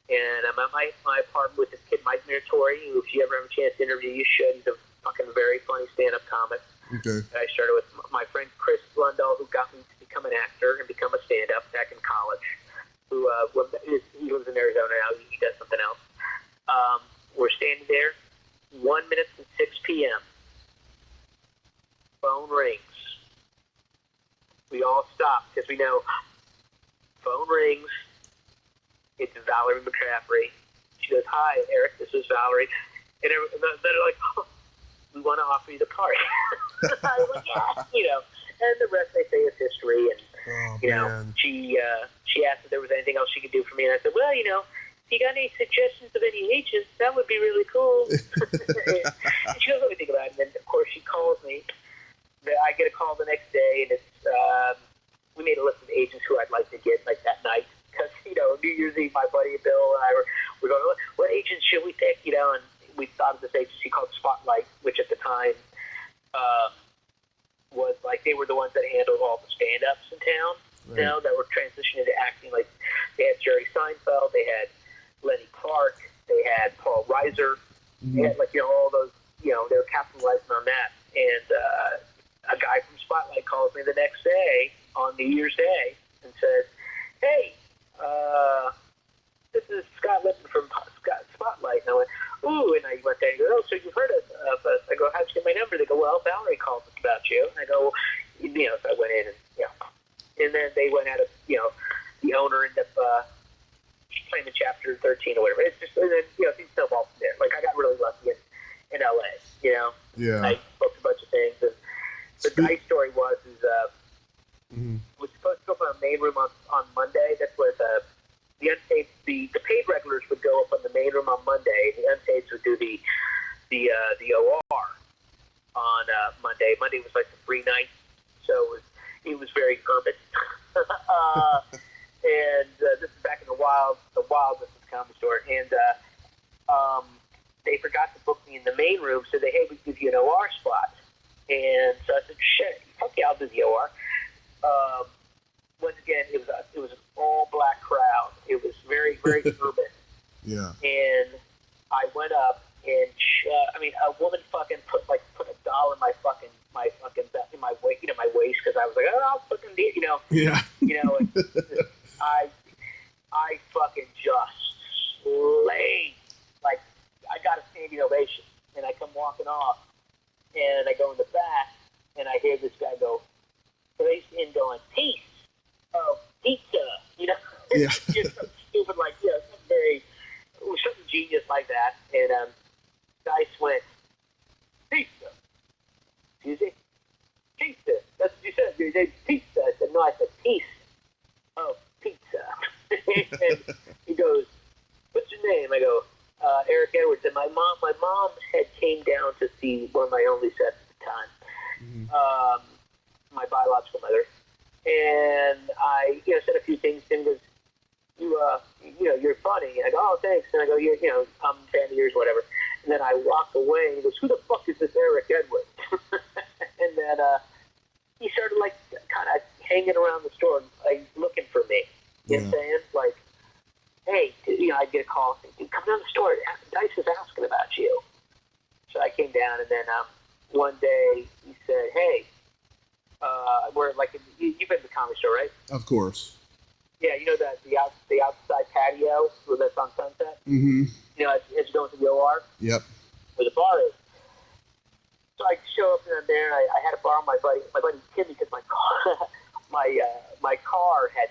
And I'm at my apartment with this kid, Mike Miratori, who, if you ever have a chance to interview, you should. He's a fucking very funny stand-up comic. Okay. I started with my friend Chris Blundell, who got me to become an actor and become a stand-up back in college. Who he lives in Arizona now. He does something else. We're standing there, 1 minute to 6 p.m. Phone rings. We all stop because we know phone rings. It's Valerie McCaffrey. She goes, hi, Eric, this is Valerie. And they're like, oh, we want to offer you the part. I was like, yeah, and the rest, they say, is history. And, she asked if there was anything else she could do for me. And I said, well, if you got any suggestions of any agents, that would be really cool. And she doesn't really think about it. And then, of course, she calls me. I get a call the next day, and it's we made a list of agents who I'd like to get that night. Because, New Year's Eve, my buddy Bill and I were going, what agents should we pick? And we thought of this agency called Spotlight, which at the time was they were the ones that handled all the stand-ups in town, right. That were transitioning into acting. Like, they had Jerry Seinfeld, they had Lenny Clark, they had Paul Reiser, they had, all those, they were capitalizing on that. And a guy from Spotlight calls me the next day, on New Year's Day, and says, hey, this is Scott Lippman from Spotlight. And I went, ooh, and I went there and he goes, oh, so you've heard of us. I go, how'd you get my number? They go, well, Valerie called us about you. And I go, so I went in and, then they went out of, the owner ended up playing in Chapter 13 or whatever. It's just, and then, things snowballed from there. Like, I got really lucky in LA, Yeah. I booked a bunch of things, and the Dice story was supposed to go from a main room on Monday. That's where the untaped, the paid regulars would go up on the main room on Monday, and the untaped would do the OR on Monday. Monday was like the free night, so it was very urban. And this is back in the wildness of Comedy Store, and they forgot to book me in the main room, so they, hey, we give you an OR spot. And so I said, shit, fuck yeah, I'll do the OR. Once again, it was an all-black crowd. It was very, very urban. Yeah. And I went up, and a woman fucking put $1 in my fucking in my waist, my waist, because I was like, oh, I'll fucking do it, Yeah. And I fucking just slayed. Like, I got a standing ovation, and I come walking off, and I go in the back, and I hear this guy go, race in going, peace, pizza, Yeah. Just something stupid like, something genius like that, and Dice went, pizza, excuse me, pizza, that's what you said, you said pizza. I said, no, I said peace, pizza. And he goes, what's your name? I go, Eric Edwards. And my mom had came down to see one of my only sets at the time, my biological mother, and I said a few things. And goes, you're funny. And I go, oh, thanks. And I go, I'm a fan of yours, whatever. And then I walk away, and he goes, who the fuck is this Eric Edwards? And then he started kind of hanging around the store, looking for me. You know what I'm saying? Like, hey, I'd get a call, dude, come down the store. Dice is asking about you. So I came down, and then one day he said, hey, we're you've been to the Comedy Store, right? Of course. Yeah, the outside patio where that's on Sunset? Mm-hmm. As you go into the OR? Yep. Where the bar is. So I show up, and I'm there, and I had to borrow my buddy Timmy, because my car, my car had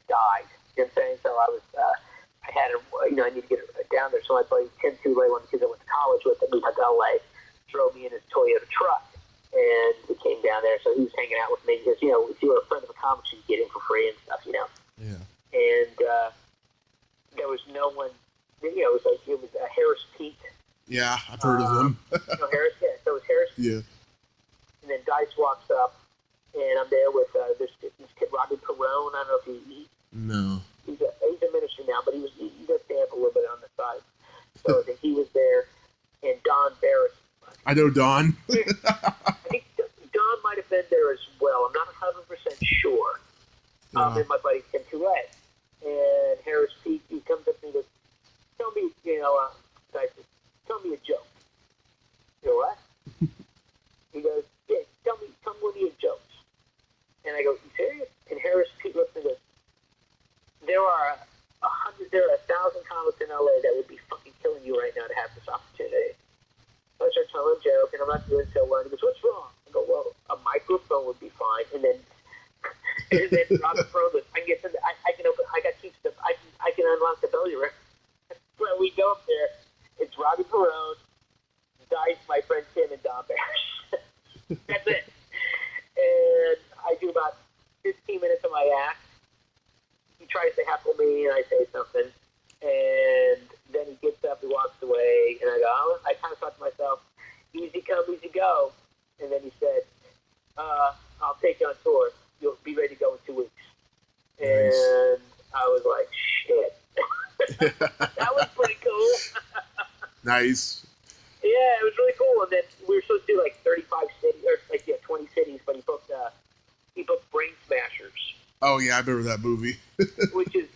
died. You know what I'm saying? So I was, I had to, I need to get it down there. So my buddy Tim Tulay, one of the kids I went to college with, that moved out to LA, drove me in his Toyota truck, and we came down there. So he was hanging out with me because, if you were a friend of a comic, you get in for free and stuff, Yeah. And there was no one, it was Harris Pete. Yeah, I've heard of him. Harris, yeah. So it was Harris. Yeah. And then Dice walks up, and I'm there with this kid, Robbie Perone. I don't know if he No. He's a minister now, but he does stand up a little bit on the side. So then he was there, and Don Barris. I know Don. I think Don might have been there as well. I'm not 100% sure. And my buddy Tim Tulay. And Harris Pete, he comes up to me and goes, tell me, Dice, tell me a joke. You know what? He goes, yeah, tell me one of your jokes. And I go, you serious? And Harris Pete looks and goes, there are 1,000 comics in LA that would be fucking killing you right now to have this opportunity. So I start telling a joke, and I'm not doing so well. And he goes, what's wrong? I go, well, a microphone would be fine. And then Robert Perone goes, I got cheap stuff. I can unlock the belly record. When we go up there, it's Robbie Perone, Dice, my friend Tim, and Don Barris. That's it. And I do about 15 minutes of my act. He tries to heckle me, and I say something. And then he gets up, he walks away, and I go, I kind of thought to myself, easy come, easy go. And then he said, I'll take you on tour. You'll be ready to go in 2 weeks. Nice. And I was like, shit. That was pretty cool. Nice. Yeah, it was really cool. And then we were supposed to do 35 cities, or 20 cities, but he booked Brain Smashers. Oh yeah, I remember that movie. Which is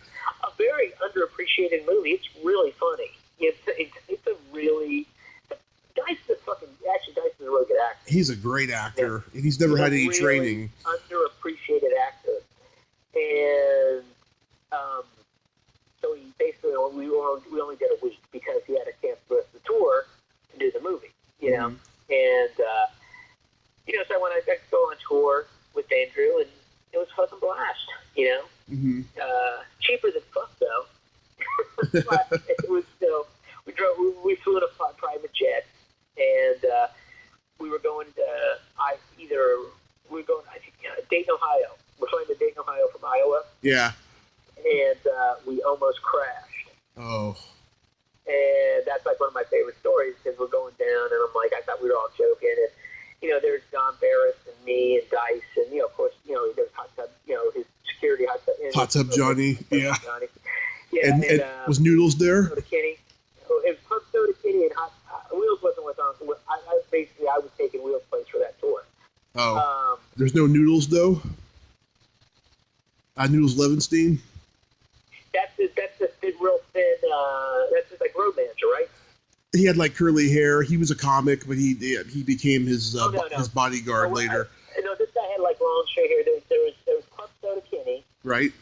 a very underappreciated movie. It's really funny. It's a really Dice is a really good actor. He's a great actor, and he's never had any really training. Underappreciated actor, and so he basically we only did a week because he had to cancel the rest of the tour to do the movie, and so I went to go on tour with Andrew, and it was a fucking blast. Mm-hmm. Cheaper than fuck though. But it was still. We flew in a private jet, and we were going to Dayton, Ohio. We're flying to Dayton, Ohio from Iowa. Yeah. And we almost crashed. Oh. And that's like one of my favorite stories because we're going down, and I'm like, I thought we were all joking, and there's Don Barris and me and Dice, and of course, there's Hot Tub, his security Hot Tub Johnny, yeah. Johnny. Yeah, and was Noodles there? Soda Kitty. It was Club Soda Kitty and Wheels wasn't with us. I was taking Wheels' place for that tour. Oh, there's no Noodles though. Noodles Levenstein. That's the real thin. That's just like road manager, right? He had like curly hair. He was a comic, but he became his his bodyguard later. No, this guy had like long straight hair. There was Club Soda Kitty, right?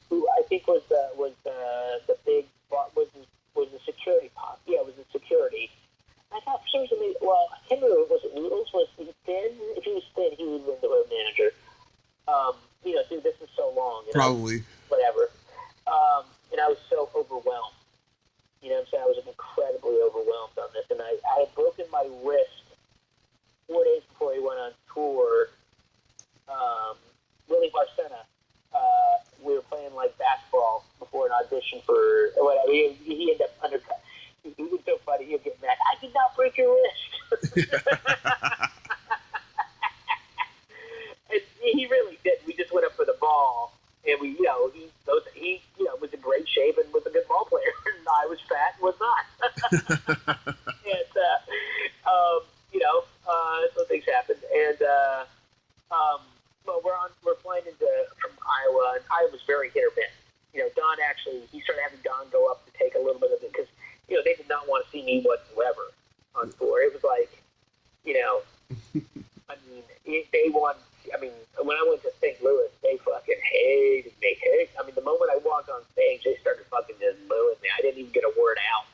Who I think was the big was the security pop. Yeah, it was the security. I thought for some reason, well, I can't remember. Was it Noodles? Was he thin? If he was thin, he would win the road manager. Dude, this is so long. Probably. Whatever. And I was so overwhelmed. You know what I'm saying? I was incredibly overwhelmed on this. And I had broken my wrist 4 days before he went on tour. Willie Barcena, we were playing like basketball before an audition for whatever. He ended up undercut. He was so funny. He'd get mad. I did not break your wrist. And he really did. We just went up for the ball, and he was in great shape and was a good ball player. And I was fat and was not. And so things happened. And well, we're flying from Iowa, and Iowa's very hit or miss. Don actually, he started having Don go up to take a little bit of it because they did not want to see me whatsoever on tour. It was like, when I went to St. Louis, they fucking hated me. The moment I walked on stage, they started fucking just booing me. I didn't even get a word out.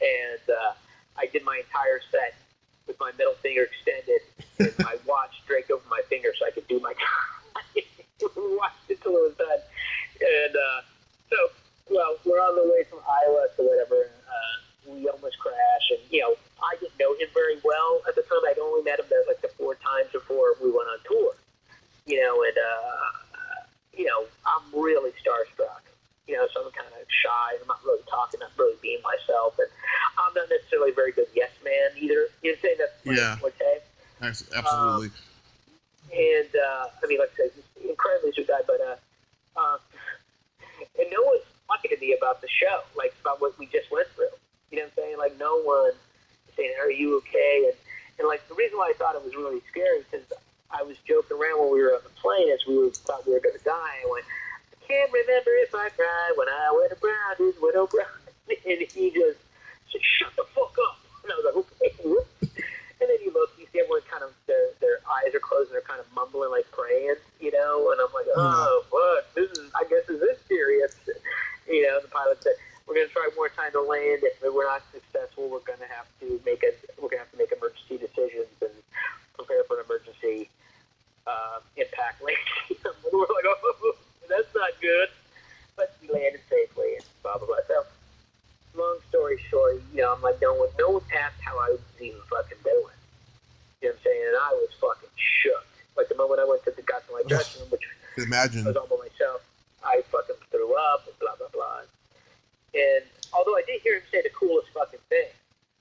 And I did my entire set with my middle finger extended and my watch draped over my finger so I could do my we watched it till it was done. And we're on the way from Iowa to whatever, and we almost crashed. And, I didn't know him very well at the time. I'd only met him there like the 4 times before we went on tour. I'm really starstruck. So I'm kind of shy. I'm not really talking, not really being myself. And I'm not necessarily a very good yes man either. You say that's okay? Absolutely. Like I said, he's an incredibly sweet guy, but and no one's talking to me about the show, like about what we just went through. You know what I'm saying? Like no one is saying, "Are you okay?" And like the reason why I thought it was really scary is because I was joking around when we were on the plane as thought we were going to die. I went, "I can't remember if I cried when I went around his widow brown," and he just said, "Shut the fuck up!" And I was like, "Okay." And then you see everyone kind of their eyes are closed and they're kind of mumbling like praying, and I'm like, oh, what? I guess is this serious? The pilot said, we're going to try more time to land. If we're not successful, we're going to have to make emergency decisions and prepare for an emergency impact landing. We're like, oh, that's not good. But we landed safely and blah, blah, blah. So, long story short, I'm like, no one asked how I was even fucking doing. You know what I'm saying? And I was fucking shook. Like the moment I got to my dressing room, which imagine. I was all by myself, I fucking threw up and blah, blah, blah. And although I did hear him say the coolest fucking thing,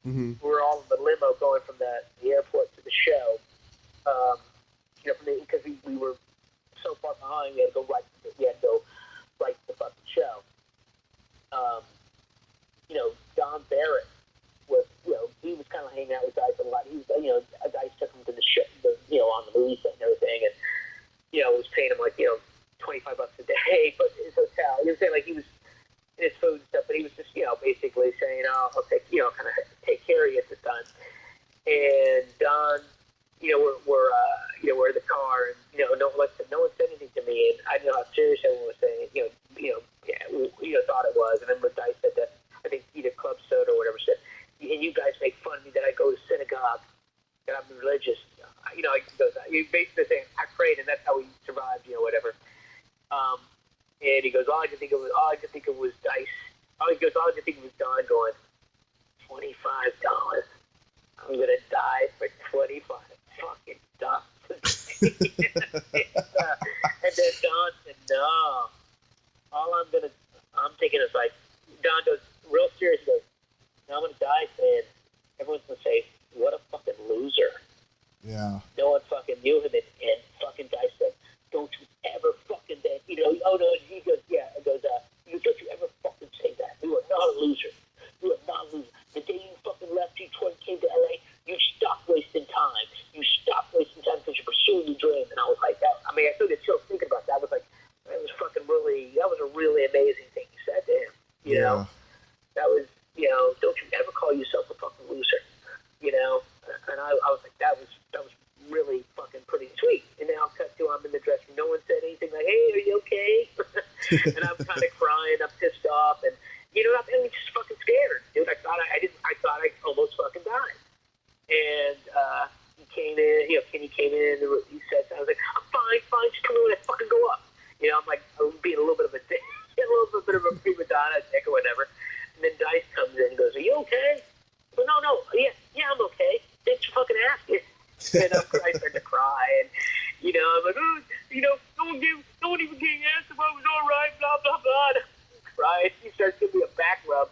we were all in the limo going from the airport to the show. Because we were so far behind, we had to go right to the fucking show. Don Barrett was, he was kind of hanging out with Dice a lot. He was, Dice took him to the show, on the movie set and everything, and, was paying him like, $25 a day, but his hotel. He was saying like he was in his food and stuff, but he was just, basically saying, oh, I'll take, kind of take care of you at this time. And Don, we're in the car, and, no one said anything to me, and I didn't know how serious everyone was saying, thought it was, and then when Dice said that, I think either Club Soda or whatever said, and you guys make fun of me that I go to synagogue, that I'm religious. He goes, you basically saying, I prayed, and that's how we survived, whatever. And he goes, all I could think of was Dice. All I could think of was Don going, $25. I'm gonna die for 25 fucking dollars. And then Don said, no. I'm thinking is like, Don goes, real serious, goes, no, I'm gonna die saying, everyone's gonna say, what a fucking loser. Yeah. No one fucking knew him, and fucking Dice said, don't you ever fucking say, oh no, he goes, yeah, he goes, don't you ever fucking say that. You are not a loser. You are not a loser. The day you fucking left, you came to LA, you stopped wasting time. You stopped wasting time because you're pursuing your dream. And I was like, I still get chills thinking about that. I was like, that was a really amazing thing you said to him. You know? That was, don't you ever call yourself a fucking loser. And I was like, that was really fucking pretty sweet. And now I'm in the dressing room. No one said anything like, hey, are you okay? And I'm kind of crying. I'm pissed off. And, I'm just fucking scared. Dude, I thought I almost fucking died. And he came in, Kenny came in, and he said, I was like, I'm fine, just come in when I fucking go up. I'm like, I'm being a little bit of a dick, a little bit of a prima donna dick or whatever. And then Dice comes in and goes, are you okay? Well, no, yeah, I'm okay. Thanks for fucking asking. And I started to cry, and, I'm like, no one even gave asked if I was all right, blah, blah, blah. Right? He starts giving me a back rub,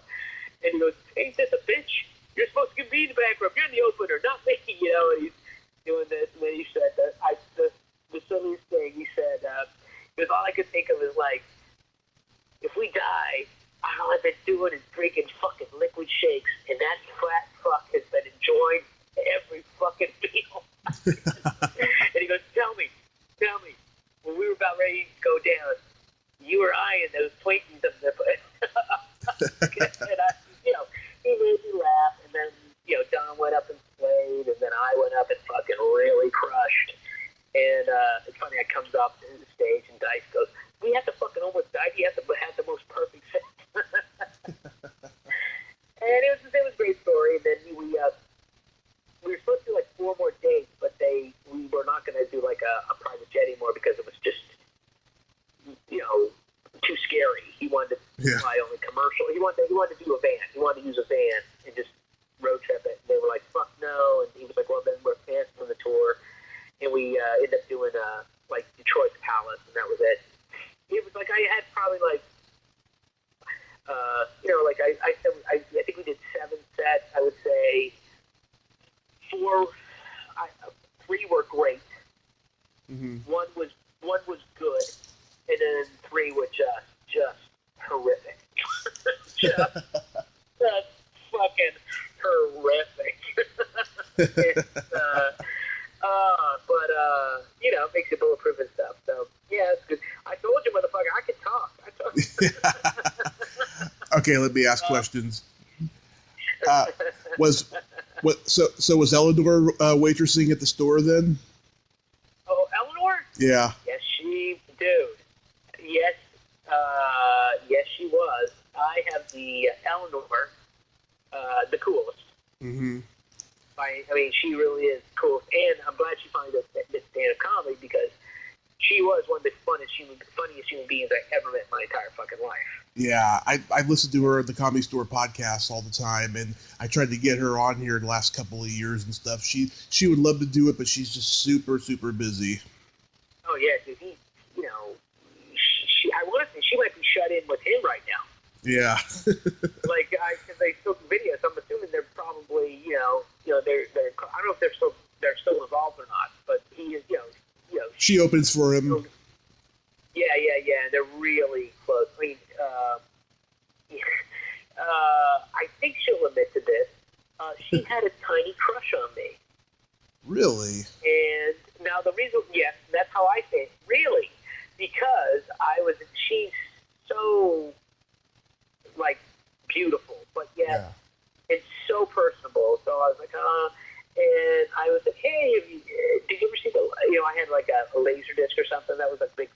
and he goes, ain't this a bitch? You're supposed to give me the back rub. You're the opener, not me. And he's doing this, and then he said, the silliest thing, he said, because all I could think of is, like, if we die, all I've been doing is drinking fucking liquid shakes, and that fat fuck has been enjoying every fucking meal. And he goes, tell me, when we were about ready to go down, you were eyeing those Twinkies of the and he made me laugh, and then, Don went up and played, and then I went up and fucking really crushed. And it's funny, I comes up to the stage, and Dice goes, we had to fucking almost die. He had the most perfect set. And it was a great story. And then we were supposed to do like 4 more dates, but we were not going to do like a private jet anymore because it was just, too scary. He wanted to fly only commercial. He wanted to do a van. He wanted to use a van and just road trip it. And they were like, fuck no. And he was like, well, then we're canceling the tour. And we ended up doing like Detroit Palace, and that was it. It was like I had probably like, I think we did 7 sets. I would say 3 were great. Mm-hmm. One was good, and then 3 were just horrific. just fucking horrific. But it makes it bulletproof and stuff. So yeah, it's good. I told you, motherfucker, I can talk. Okay, let me ask questions. Was Eleanor waitressing at the store then? Oh, Eleanor? Yeah. Yes, yes, she was. I have the Eleanor, the coolest. Mm-hmm. I mean, she really is cool, and I'm glad she finally does stand-up comedy because she was one of the funniest human beings I ever met in my entire fucking life. Yeah, I listened to her at the Comedy Store podcast all the time, and I tried to get her on here the last couple of years and stuff. She would love to do it, but she's just super, super busy. Oh, yeah, dude, I want to say she might be shut in with him right now. Yeah. Like, because they still do videos, I'm assuming they're probably, they're I don't know if they're still involved or not, but he is, She opens for him. Yeah, they're really close. I mean, I think she'll admit to this. She had a tiny crush on me. Really? And now the reason, yes, that's how I say it, really, because she's so, like, beautiful, but yet it's so personable. So I was like, and I was like, hey, did you ever see I had like a laser disc or something that was a big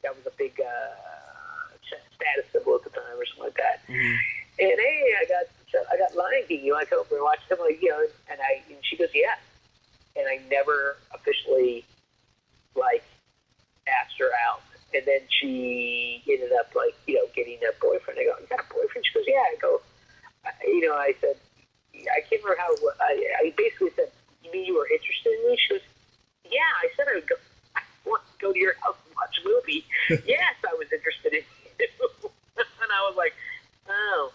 status symbol at the time or something like that. Mm-hmm. And hey, I got Lion King. You want to come over and watch something and she goes, yeah. And I never officially like asked her out. and then she ended up getting a boyfriend. I go, you got a boyfriend? She goes, yeah. I go, I said, I can't remember how. I basically said, you mean you were interested in me? She goes, yeah. I said I want to go to your house and watch a movie. Yes, I was interested in you. And I was like, oh.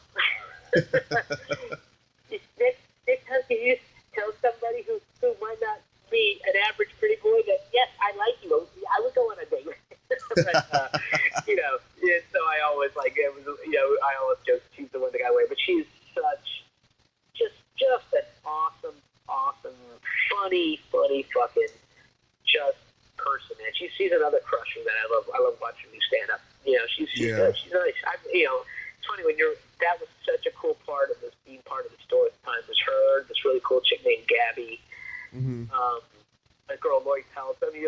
Next time, can you tell somebody who might not be an average pretty boy that, yes, I like you. I would go on a date with you. But, and so I always I always joke she's the one that got away. But she's just an awesome, funny fucking just person, man. She's another crusher that I love watching you stand up. She's good. She's nice. It's funny when that was such a cool part of this, being part of the store at the time, was her, this really cool chick named Gabby, a girl, Lloyd Pelt. I mean,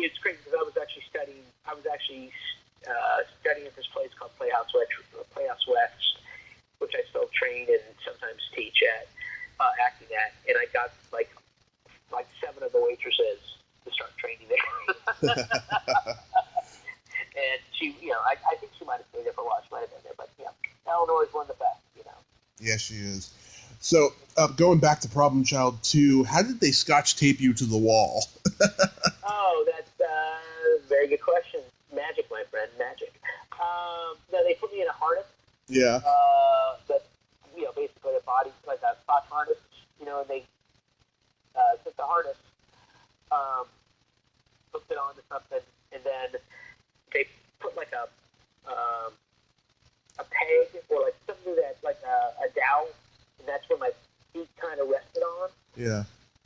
it's crazy because I was actually studying at this place called Playhouse West, which I still train and sometimes teach at, acting at, and I got like 7 of the waitresses to start training there. And she, I think she might have stayed there for a while. She might have been there, but Eleanor is one of the best, Yeah, she is. So, going back to Problem Child 2, how did they scotch tape you to the wall? Oh, that's a very good question. Magic, my friend, magic. No, they put me in a harness. Yeah. That, basically a body, like a spot harness, and they took the harness, hooked it onto something, and then they put like a peg or like something that like a dowel, and that's where my feet kind of rested on. Yeah.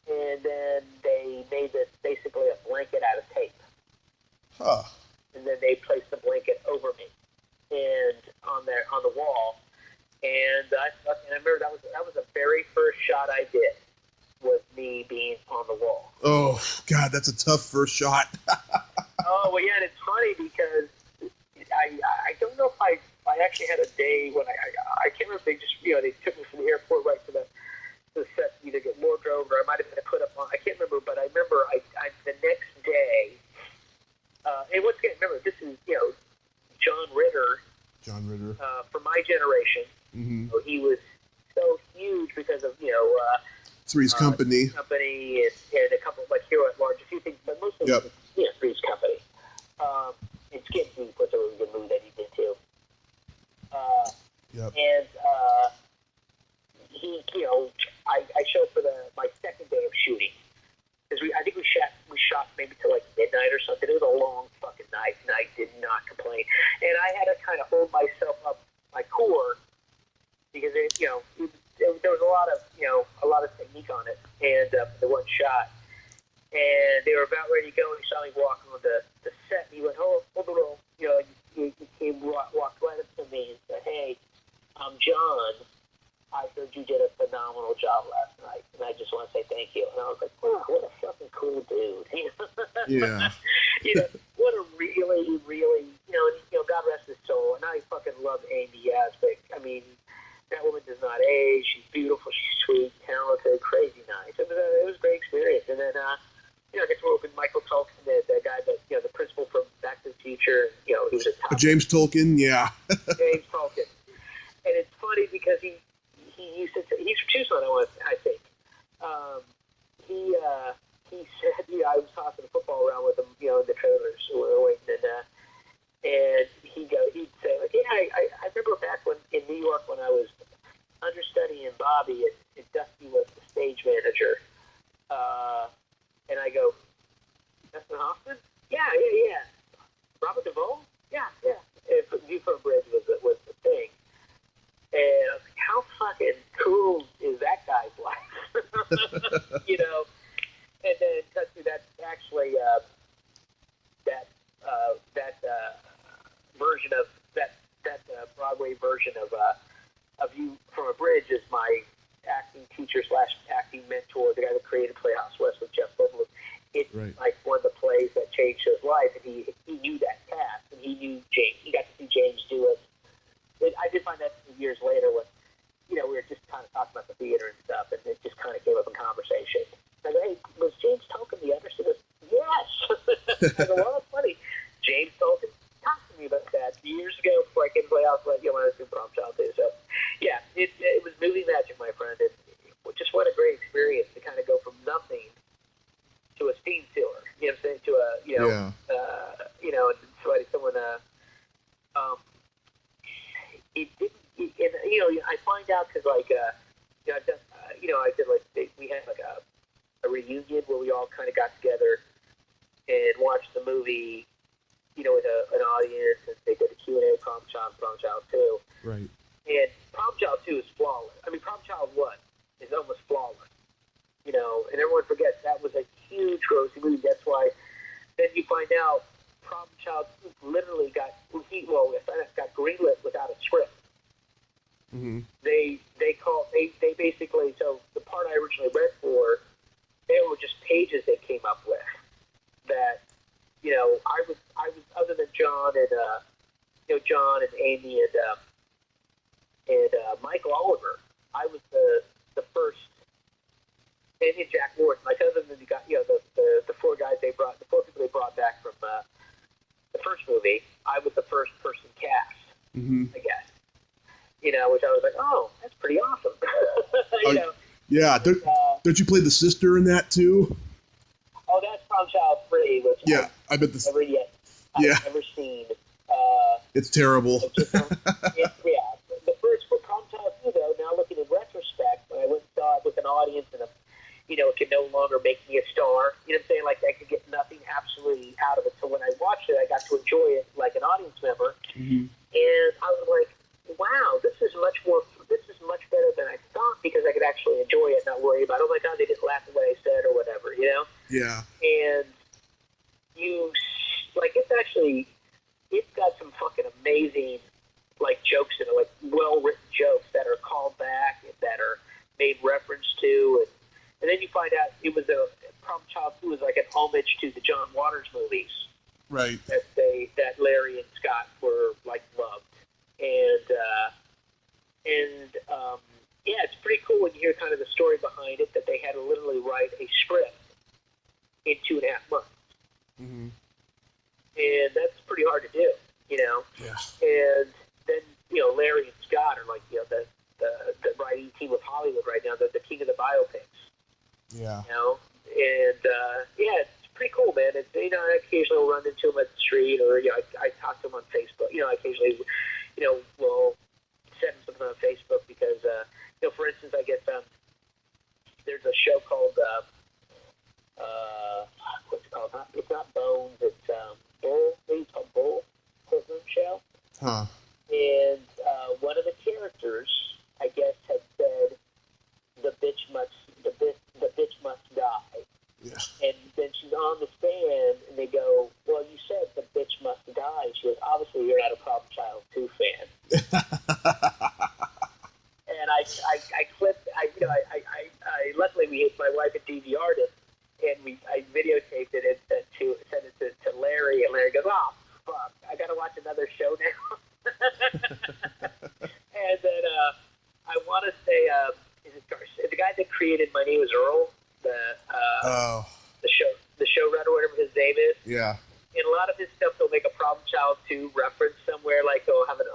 And then they made this basically a blanket out of tape. Huh. And then they placed the blanket over me and on the wall. And I remember that was the very first shot I did, was me being on the wall. Oh God, that's a tough first shot. Oh well, yeah, and it's funny because I don't know if I actually had a day when I can't remember, they just they took me from the airport right to the set to either get wardrobe or I might have been put up on, I can't remember, but I remember I the next day, and once again, remember, this is, John Ritter, for my generation. Mm-hmm. So he was so huge because of, Three's Company. And a couple, like Hero at Large, a few things, but mostly, Three's Company. And Skin Deep was a really good movie that he did too. And he, I showed for my second day of shooting, because I think we shot maybe till like midnight or something. It was a long fucking night, and I did not complain. And I had to kind of hold myself up, my core, because there was a lot of technique on it, and the one shot, and they were about ready to go, and he saw me walking on the set, and he went, hold the roll, he came, walked right up to me and said, hey, I'm John. I heard you did a phenomenal job last night, and I just want to say thank you. And I was like, wow, what a fucking cool dude. Yeah. What a really, really, God rest his soul. And I fucking love Amy Yazbek. I mean, that woman does not age. She's beautiful. She's sweet, talented, crazy nice. It was a great experience. And then, I get to work with Michael Tolkien, the guy that, the principal from Back to the Future. He was a top. James Tolkien, yeah. James Tolkien. And it's funny because he used to say, he's from Tucson, I think. He said, I was tossing the football around with him, in the trailers, we were waiting, and he'd say, like, yeah, I remember back in New York when I was understudying Bobby, and Dusty was the stage manager, and I go, Dustin Hoffman? Yeah. Robert Duvall? Yeah. And View from a Bridge was the thing. And I was like, how fucking cool is that guy's life? And then that's actually that version of that Broadway version of View from a Bridge is my acting teacher / acting mentor, the guy that created Playhouse West with Jeff Goldblum. It's like one of the plays that changed his life, and he knew that cast, and he knew James. He got to see James do it. I did find that years later when, we were just kind of talking about the theater and stuff, and it just kind of came up in conversation. I go, hey, was James Tolkien the other? He goes, yes. I go, well, that's funny. steam sealer. You know what I'm saying? To a and someone it didn't. And I find out because I've done, I did we had like a reunion where we all kind of got together and watched the movie, with an audience, and they did a Q&A, Prom Child 2. Right. And Prom Child 2 is flawless. I mean, Prom Child 1 is almost flawless. And everyone forgets that was a huge grossing movie. That's why then you find out Prom Child 2 literally got greenlit without a script. Mm-hmm. They basically, so the part I originally read for, they were just pages they came up with that, I was other than John and John and Amy and Michael Oliver, I was the first, and Jack Ward, like other than the four guys the four people they brought back from the first movie, I was the first person cast, I guess. Which I was like, oh, that's pretty awesome. Yeah, don't you play the sister in that too? Oh, that's Prom Child 3, which I bet this. I've never seen. It's terrible. The first for Prom Child 2, though, now looking in retrospect, when I went and saw it with an audience and it could no longer make me a star. You know what I'm saying? Like, I could get nothing absolutely out of it. So when I watched it, I got to enjoy it like an audience member. Mm-hmm. And I was like, wow, this is much better than I thought, because I could actually enjoy it, not worry about, oh my God, they didn't laugh at what I said or whatever, Yeah. And it's got some fucking amazing, jokes in it, well-written jokes that are called back and that are made reference to, and then you find out it was Prom Child 2 was like an homage to the John Waters movies. Right. That Larry and Scott were, loved. It's pretty cool when you hear kind of the story behind it, that they had to literally write a script in 2.5 months. Mm-hmm. And that's pretty hard to do, Yeah. And then, Larry and Scott are the writing team of Hollywood right now. They're the king of the biopics. Yeah. And it's pretty cool, man. It's, I occasionally will run into them at the street, or I talk to them on Facebook. I occasionally, will send them something on Facebook because, for instance, I get there's a show called what's it called? It's not Bones. It's Bull. Maybe it's called Bull. Courtroom show. Huh. And one of the characters, I guess, had said, the bitch must die. Yeah. And then she's on the stand, and they go, well, you said the bitch must die. And she goes, obviously you're not a Problem Child 2 fan. And I clipped, luckily my wife had DVR'd it, and I videotaped it and sent it to Larry, and Larry goes, oh, fuck, I gotta watch another show now. And then I want to say, the guy that created My Name is Earl, the showrunner, whatever his name is. Yeah. In a lot of his stuff, they'll make a Problem Child 2 reference somewhere, they'll have it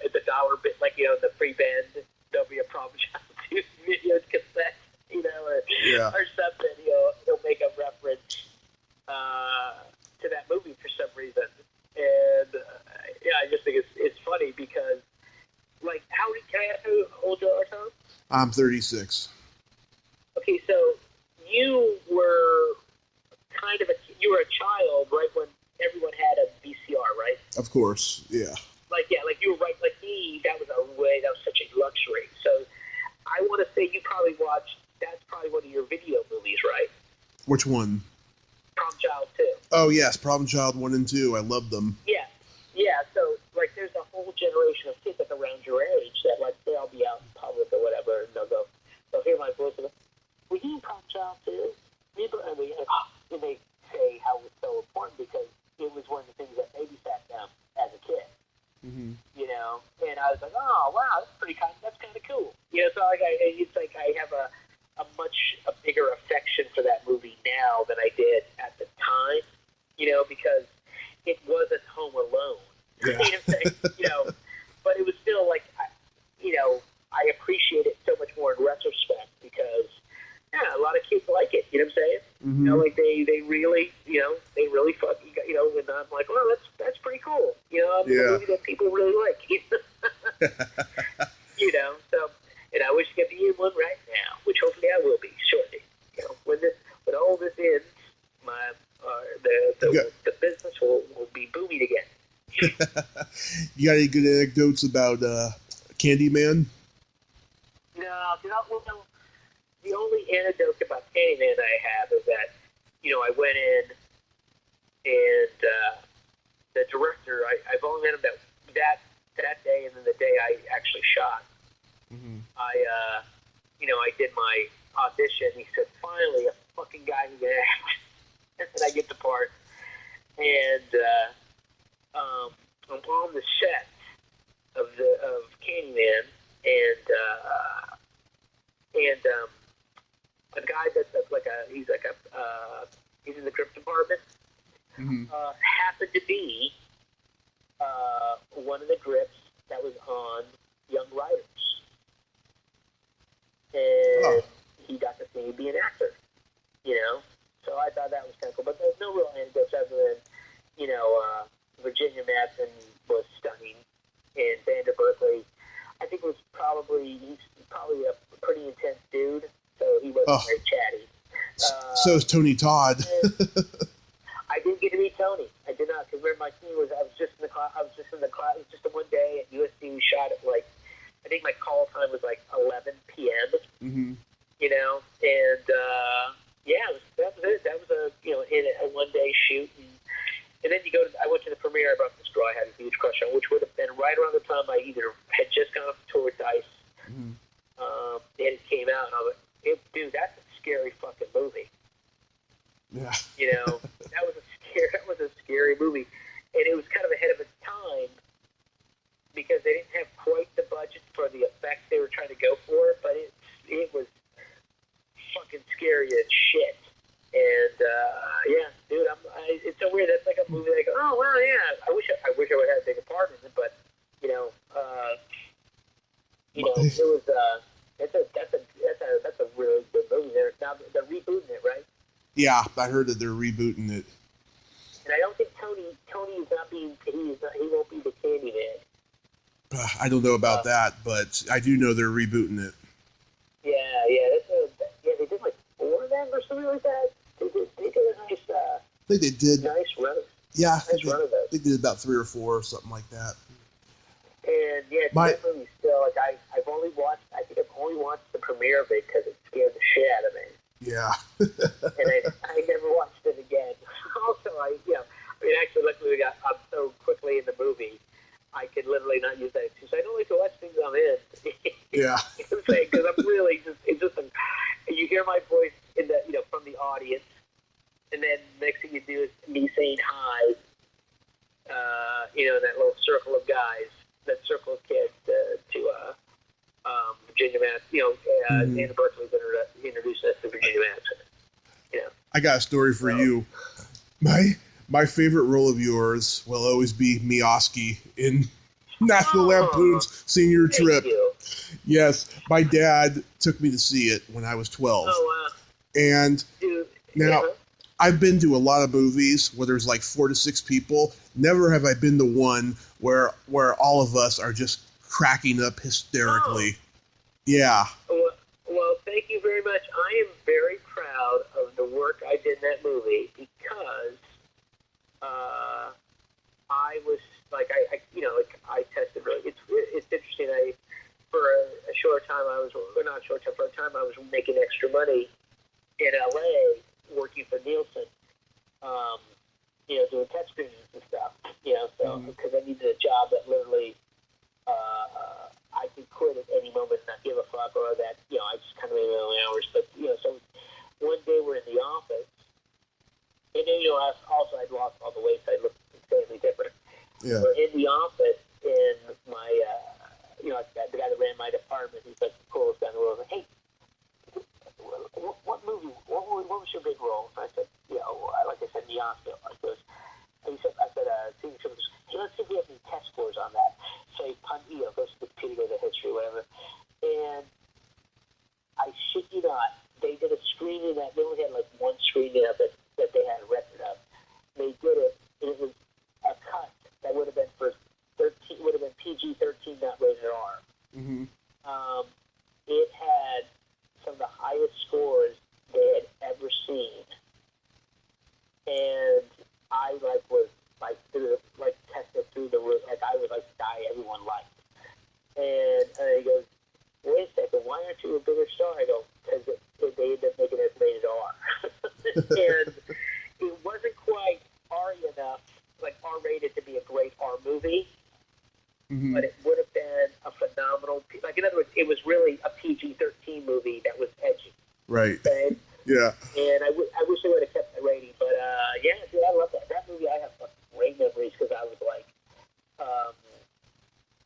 at the dollar bit, in the free band, there'll be a Problem Child 2 video cassette, or something. He'll make a reference to that movie for some reason. And I just think it's funny because, can I ask how old you are, Tom? I'm 36. Okay, so you were you were a child right when everyone had a VCR, right? Of course, yeah. You were right, like me, that was such a luxury. So I want to say you probably watched, that's probably one of your video movies, right? Which one? Prom Child 2. Oh, yes, Problem Child 1 and 2. I love them. Yeah. Yeah, so, there's a whole generation of kids, around your age that, they'll be out in public or whatever, and they'll hear my voice and go, were you in Prom Child 2? And they say how it was so important because it was one of the things that babysat them as a kid. Mm-hmm. And I was like, oh, wow, that's kind of cool. So I have a much bigger affection for that movie now than I did at the time, because it wasn't Home Alone. Yeah. But it was still I appreciate it so much more in retrospect because, a lot of kids like it, you know what I'm saying? You know, like they really, they really fucking, and I'm like, well, that's pretty cool. You know, I'm in a movie that people really like. You know, so, and I wish I could be in one right now, which hopefully I will be shortly. You know, when all this ends, the business will be booming again. You got any good anecdotes about Candyman? No, the only anecdote about Candyman I have is that, I went in and the director, I've only met him that day, and then the day I actually shot. Mm-hmm. I did my audition. He said, finally, a fucking guy who can act. And I get the part. And I'm on the set of Candyman, and a guy that's he's in the crypt department, happened to be one of the grips that was on Young Riders. And he got to see me be an actor, So I thought that was kind of cool. But there's no real anecdotes other than, Virginia Madsen was stunning, and Vander Berkeley, I think he's probably a pretty intense dude, so he wasn't very chatty. So is Tony Todd. I didn't get to meet Tony. I did not, because remember my scene was I was just in the class. It was just a one day at USC. We shot at I think my call time was 11 p.m. Mm-hmm. And that was it. That was a one day shoot, and then I went to the premiere. I brought this girl I had a huge crush on, which would have been right around the time I either had just gone off the tour with Dice, and it came out, and I was like, dude, that's a scary fucking movie. Yeah. That was a scary movie, and it was kind of ahead of its time because they didn't have quite the budget for the effects they were trying to go for, but it was fucking scary as shit. And dude, it's so weird. That's like a movie like, oh well, yeah. I wish I would have had a bigger part in it, but it was that's a really good movie. Now they're rebooting it, right? Yeah, I heard that they're rebooting it. And I don't think Tony is not being he won't be the Candyman. I don't know about that, but I do know they're rebooting it. Yeah, they did 4 of them or something like that. They did a nice. I think they did. Nice run. Yeah, Run of those. They did about 3 or 4 or something like that. And that movie still I think I've only watched the premiere of it because it scared the shit out of me. Yeah. And I never watched it again. Also, actually, luckily we got so quickly in the movie, I could literally not use that excuse. I don't like to watch things I'm in. Yeah. Because I'm really you hear my voice in the from the audience, and then next thing you do is me saying hi. That little circle of guys, that circle of kids to Virginia Madsen. Anna Berkeley's introduced us to Virginia Madsen. I got a story for you. My favorite role of yours will always be Mioski in National Lampoon's Senior Trip. You. Yes, my dad took me to see it when I was 12. Oh, wow. And now I've been to a lot of movies where there's 4 to 6 people. Never have I been to one where all of us are just cracking up hysterically. Oh. Yeah. Well, thank you very much. I am very proud of the work I did in that movie because I was I tested really. It's interesting. For a short time for a time I was making extra money in LA working for Nielsen, doing test screenings and stuff. So because I needed a job that literally I could quit at any moment and not give a fuck, or that I just kind of made my own hours. But so one day we're in the office, and then I'd lost all the weight, so I looked insanely different. Yeah. We're in the office, and my the guy that ran my department, he's the coolest guy in the world. Like, hey, what movie? What was your big role? And I said, like I said, in the hospital. I said, hey, let's see if we have any test scores on that. So he goes to the computer, goes to history, whatever. And I shit you not, they did a screening that they only had one screening And it wasn't quite R enough, like R-rated to be a great R movie, but it would have been a phenomenal, like, in other words, it was really a PG-13 movie that was edgy. Right. Okay? Yeah. And I wish they would have kept the rating, but yeah, dude, I love that. That movie, I have great memories because I was like,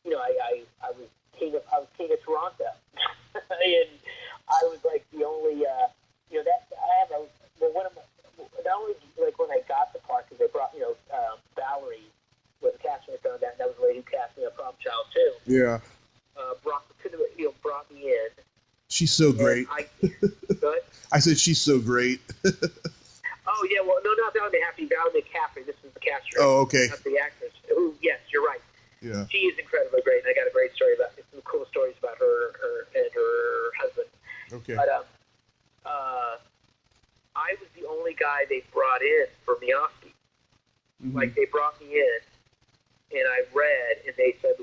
you know, I was king of Toronto, and I was like the only, you know, that I have a well, one of my, not only like when I got the part because they brought, you know, Valerie was a casting director on that. That was the lady who cast me a Problem Child too. Yeah. Brought me in. She's so great. Good. I said she's so great. Oh yeah, well, no, not Valerie McCaffrey. This is the caster. Oh, okay. Not the actress. Who? Yes, you're right. Yeah. She is incredibly great, and I got a great story about some cool stories about her and her husband. Okay. But I was the only guy they brought in for Miyazaki. Like, they brought me in, and I read, and they said,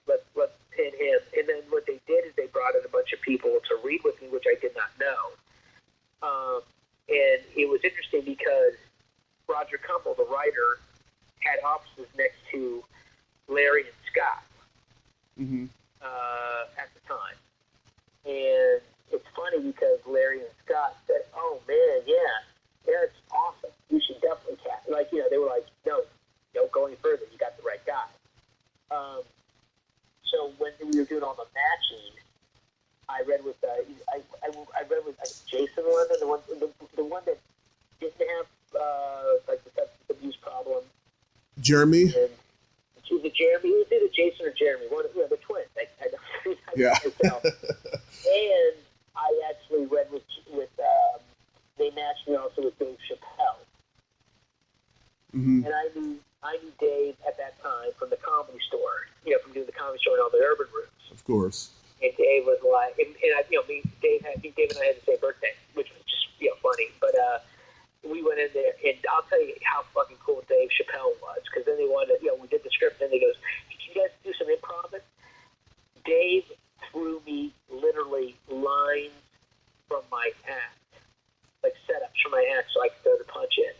let's pin him. And then what they did is they brought in a bunch of people to read with me, which I did not know. And it was interesting because Roger Kummel, the writer, had offices next to Larry and Scott at the time. And it's funny because Larry and Scott said, "Oh man, yeah, it's awesome. You should definitely cast." Like, you know, they were like, "No, don't go any further. You got the right guy." So when we were doing all the matching, I read with Jason London, the one that didn't have like the substance abuse problem. Jeremy. And was it Jeremy? It was either Jason or Jeremy. One, you know, the twins. Yeah. And I actually read with they matched me also with Dave Chappelle. And I knew Dave at that time from the Comedy Store, you know, from doing the Comedy Store and all the urban rooms. Of course. And Dave was like, and I, you know, Dave and I had the same birthday, which was just, you know, funny. But we went in there, and I'll tell you how fucking cool Dave Chappelle was, because then they wanted, you know, we did the script, and he goes, "Can you guys do some improv?" Dave threw me literally lines from my act, like setups from my act, so I could throw the punch in.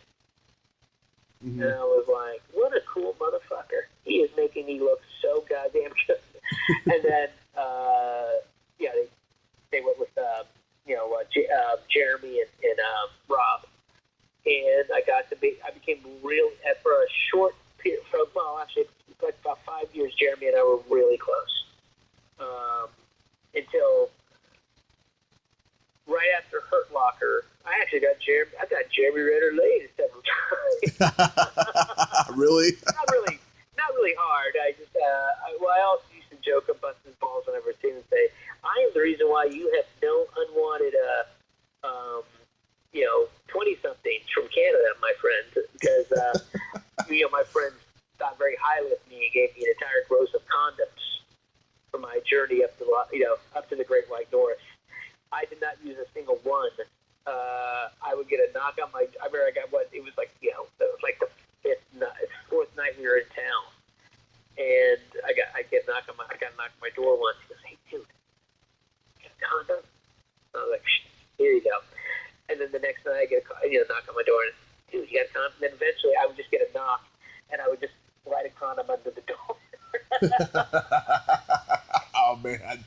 And I was like, what a cool motherfucker. He is making me look so goddamn good. And then, yeah, they went with, you know, Jeremy and Rob. And I became real, for a short period, well, actually, like about 5 years, Jeremy and I were really close. Until right after Hurt Locker, I actually got Jeremy Renner laid several times. Really? Not really hard. I just, I also used to joke and bust his balls whenever I see him and say, "I am the reason why you have no unwanted, you know, 20-somethings from Canada, my friend." Because, you know, my friends thought very highly of me and gave me an entire gross of condoms for my journey up to, you know, up to the Great White North. I did not use a single one. I would get a knock on my. I remember I got what it was like. You know, it was like the fourth night we were in town, and I got a knock on my door once. He goes, "Hey, dude, you got a condom?" I was like, "Here you go." And then the next night I get a knock on my door, and, "Dude, you got a condom?" And then eventually I would just get a knock, and I would just slide a condom under the door. Oh man.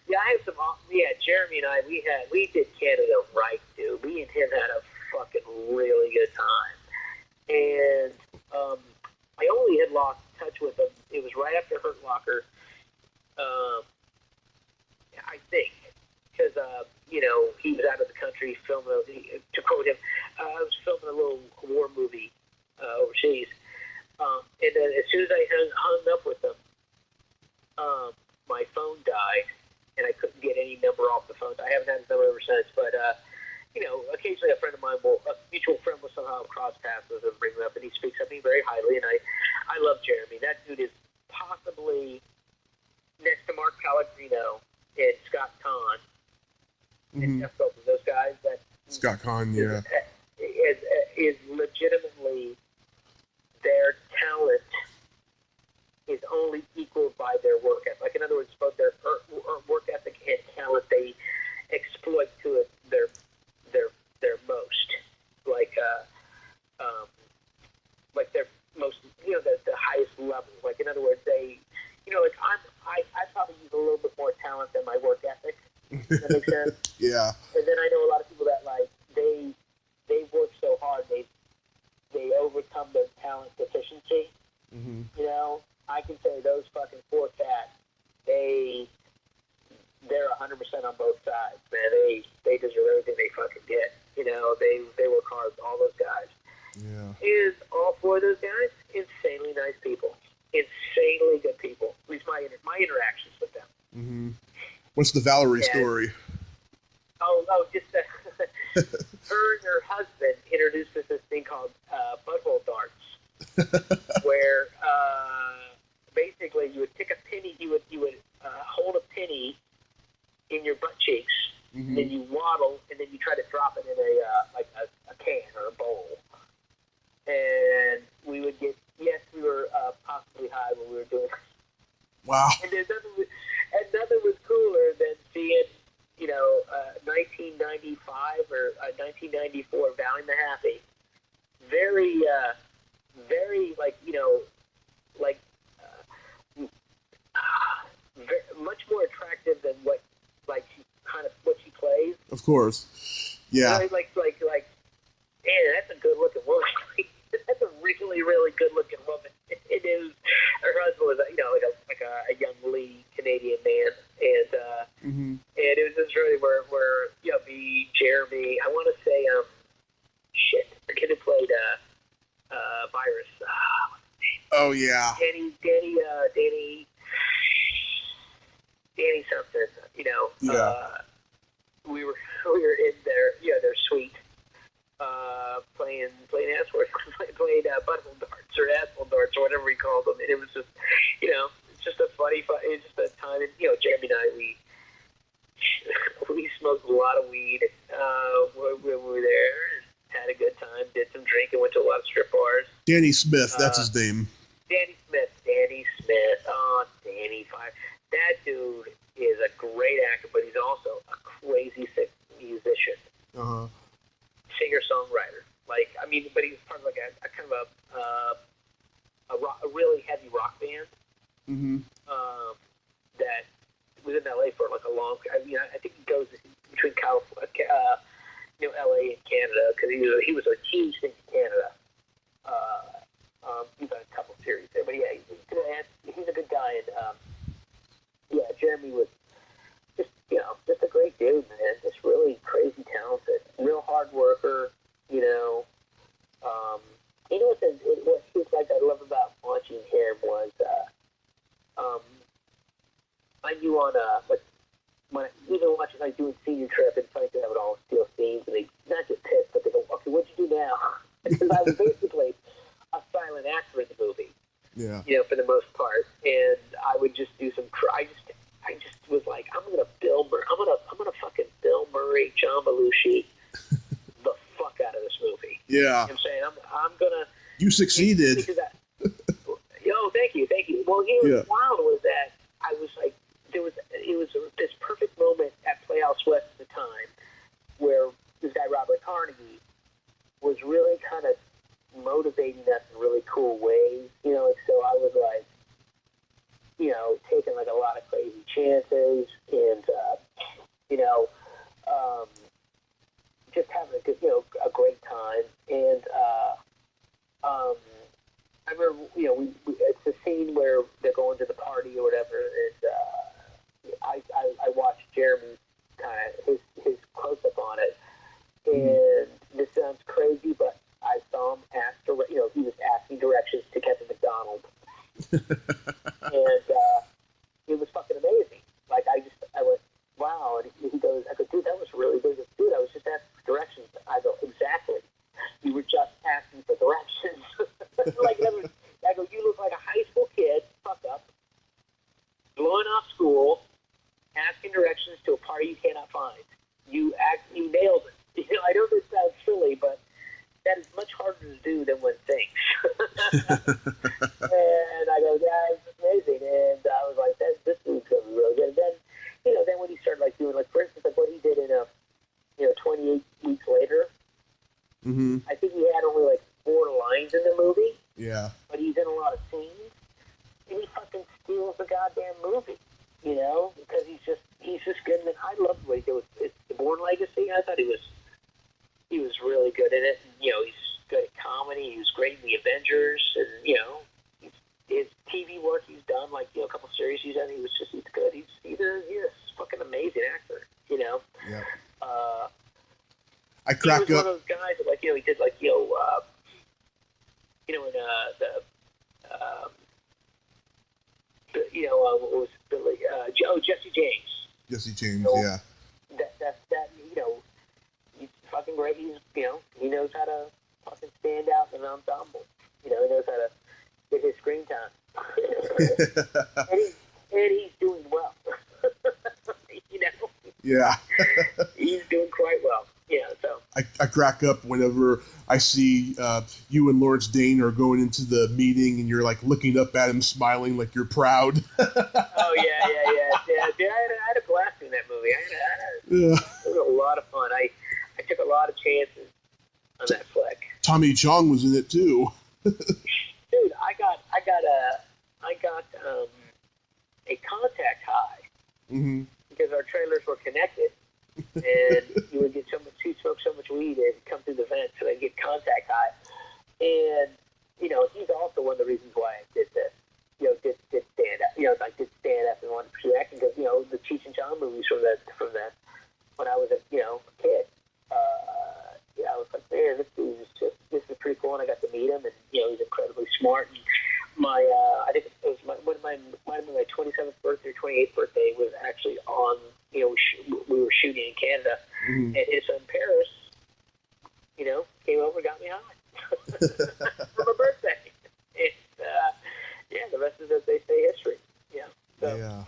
Yeah, I have some. Yeah, Jeremy and I, we did Canada right, dude. Me and him had a fucking really good time, and I only had lost touch with him. It was right after Hurt Locker, I think, because you know, he was out of the country filming. To quote him, I was filming a little war movie overseas, and then as soon as I hung up with him, my phone died. And I couldn't get any number off the phone. I haven't had his number ever since. But, you know, occasionally a friend of mine a mutual friend will somehow cross paths with him, bring him up, and he speaks of me very highly. And I love Jeremy. That dude is possibly, next to Mark Pellegrino and Scott Kahn, and Jeff Copeland, those guys, that Scott Kahn, yeah. Is legitimately their talent is only equaled by their work ethic. Like, in other words, both their work ethic and talent, they exploit to their That makes sense? Yeah. And then I know a lot of people that, like, they work so hard, they overcome their talent deficiency. Mm-hmm. You know, I can say those fucking 4 cats, they're 100% on both sides, man. They deserve everything they fucking get. You know, they work hard, all those guys. Yeah. And all 4 of those guys, insanely nice people. Insanely good people. At least my interactions with them. Mm-hmm. What's the Valerie story? Just her and her husband introduced us this thing called butthole darts, where basically you would pick a penny, you would hold a penny in your butt cheeks, mm-hmm. and then you waddle, and then you try to drop it in a can or a bowl, and we would get. Yes, we were possibly high when we were doing it. Wow. And nothing was cooler than seeing, 1995 or 1994 Valley and the Happy. Very, much more attractive than what she plays. Of course. Yeah. Like, man, that's a good looking woman. That's a really, really good looking woman. It is. Her husband was, like a young Lee Canadian man, and mm-hmm. and it was just really where me, Jeremy, I want to say the kid who played Virus. Oh yeah. Danny something. Yeah. We were in their suite. Playing butthole darts or asshole darts or whatever we called them, and it was just, it's just a funny. It's just a time, and Jeremy and I, we smoked a lot of weed when we were there, and had a good time, did some drinking, went to a lot of strip bars. Danny Smith, that's his name. Danny Smith. Oh, Danny Fire. That dude is a great actor, but he's also a crazy sick musician. Uh-huh. Singer-songwriter. But he's part of like a kind of a really heavy rock band. Mm-hmm. That was in LA for like a long. I think he goes between California, LA and Canada, because he was a huge thing in Canada. He's on a couple series there, but yeah, he's a good guy, and Jeremy was just a great dude, man. Just really crazy talented, real hard worker. What he's like, I love about watching him was, I knew on when even watching like doing Senior Trip and something that would all steal scenes, and they not get pissed, but they go, okay, what'd you do now? Because I was basically a silent actor in the movie. Yeah. For the most part, and I would just do some. I just was like, I'm gonna fucking Bill Murray, John Belushi, the fuck out of this movie. Yeah. You know what I'm saying? I'm gonna. You succeeded. Thank you. Well, wild was that I was like, it was this perfect moment at Playhouse West at the time, where this guy Robert Carnegie was really kind of motivating us in really cool ways. So I was like, taking like a lot of crazy chances, and just having a great time. And I remember, it's a scene where they're going to the party or whatever, and I watched Jeremy kind of his close up on it, and this sounds crazy, but I saw him he was asking directions to Kevin McDonald. And it was fucking amazing. Like, I went, wow. And he goes, I go, dude, that was really good. Dude, I was just asking for directions. I go, exactly. You were just asking for directions. I go, you look like a high school kid, fuck up, blowing off school, asking directions to a party you cannot find. You nailed it. I know this sounds silly, but that is much harder to do than one thinks. And I go, yeah, it's amazing. And I was like, this dude's going to be really good. And then, then when he started like doing, like, for instance, like what he did in 28 Weeks Later, mm-hmm. I think he had only like 4 lines in the movie. Yeah. But he's in a lot of scenes. And he fucking steals the goddamn movie, because he's just, he's just good. And I loved what he did with the Bourne Legacy. I thought he was really good in it. And, he's good at comedy. He was great in the Avengers, and his TV work he's done, like a couple series he's done. He's good. He's a fucking amazing actor. Yeah. I crack up. He was one of those guys that, he did what was Billy? Jesse James. Jesse James, yeah. That he's fucking great. He knows how to fucking stand out in an ensemble. He knows how to get his screen time. and he's doing well. Yeah. He's doing quite well. So I crack up whenever I see you and Lawrence Dane are going into the meeting and you're like looking up at him, smiling like you're proud. Oh yeah. Dude, I had a blast in that movie. It was a lot of fun. I took a lot of chances on that flick. Tommy Chong was in it too. Dude, I got a contact high because our trailers were connected, and you would get he'd smoke so much weed and come through the vents, so I'd get contact high. And he's also one of the reasons why I did this. Did stand up. I did stand up and wanted to pursue acting because the Cheech and Chong movies from that when I was a kid. I was like, man, this is pretty cool, and I got to meet him, and he's incredibly smart. And I think it was might have been my 27th birthday or 28th birthday was actually on. We were shooting in Canada, and his son Paris, came over and got me high for my birthday. And the rest of it, they say history. So. Yeah.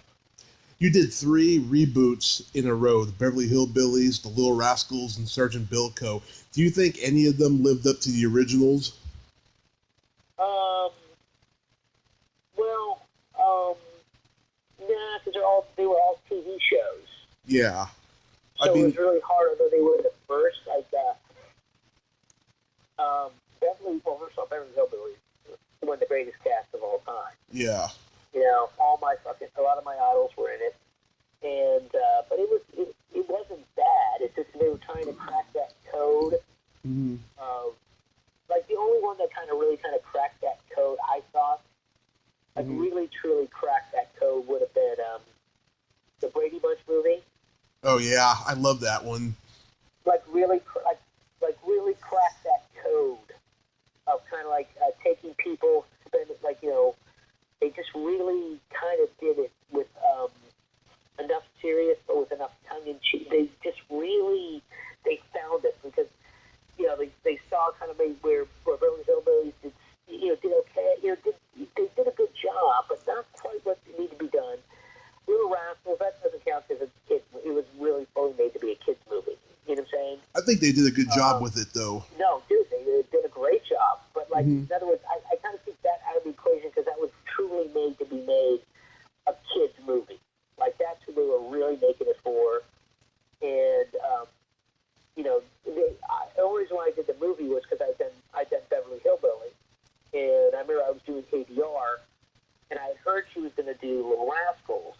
You did 3 reboots in a row: the Beverly Hillbillies, the Little Rascals, and Sergeant Bilko. Do you think any of them lived up to the originals? Nah, because they were all TV shows. Yeah. So it was really hard, although they were the first. Beverly Hillbillies, one of the greatest casts of all time. Yeah. A lot of my idols were in it, and but it wasn't bad. It's just they were trying to crack that code of the only one that really cracked that code. I thought really truly cracked that code would have been the Brady Bunch movie. Oh yeah, I love that one. Really cracked that code of taking people, spending they just really kind of did it with enough serious, but with enough tongue in cheek. They just really found it because they saw where Beverly Hillbillies did okay. They did a good job, but not quite what needed to be done. Little Rascals, that doesn't count as a kid. It was really fully made to be a kids movie. You know what I'm saying? I think they did a good job with it, though. No, dude, they did a great job. But in other words, I kind of take that out of the equation because that was truly made to be made a kids movie. That's who they were really making it for. And the only reason why I did the movie was because I'd done Beverly Hillbillies, and I remember I was doing ADR, and I had heard she was going to do Little Rascals.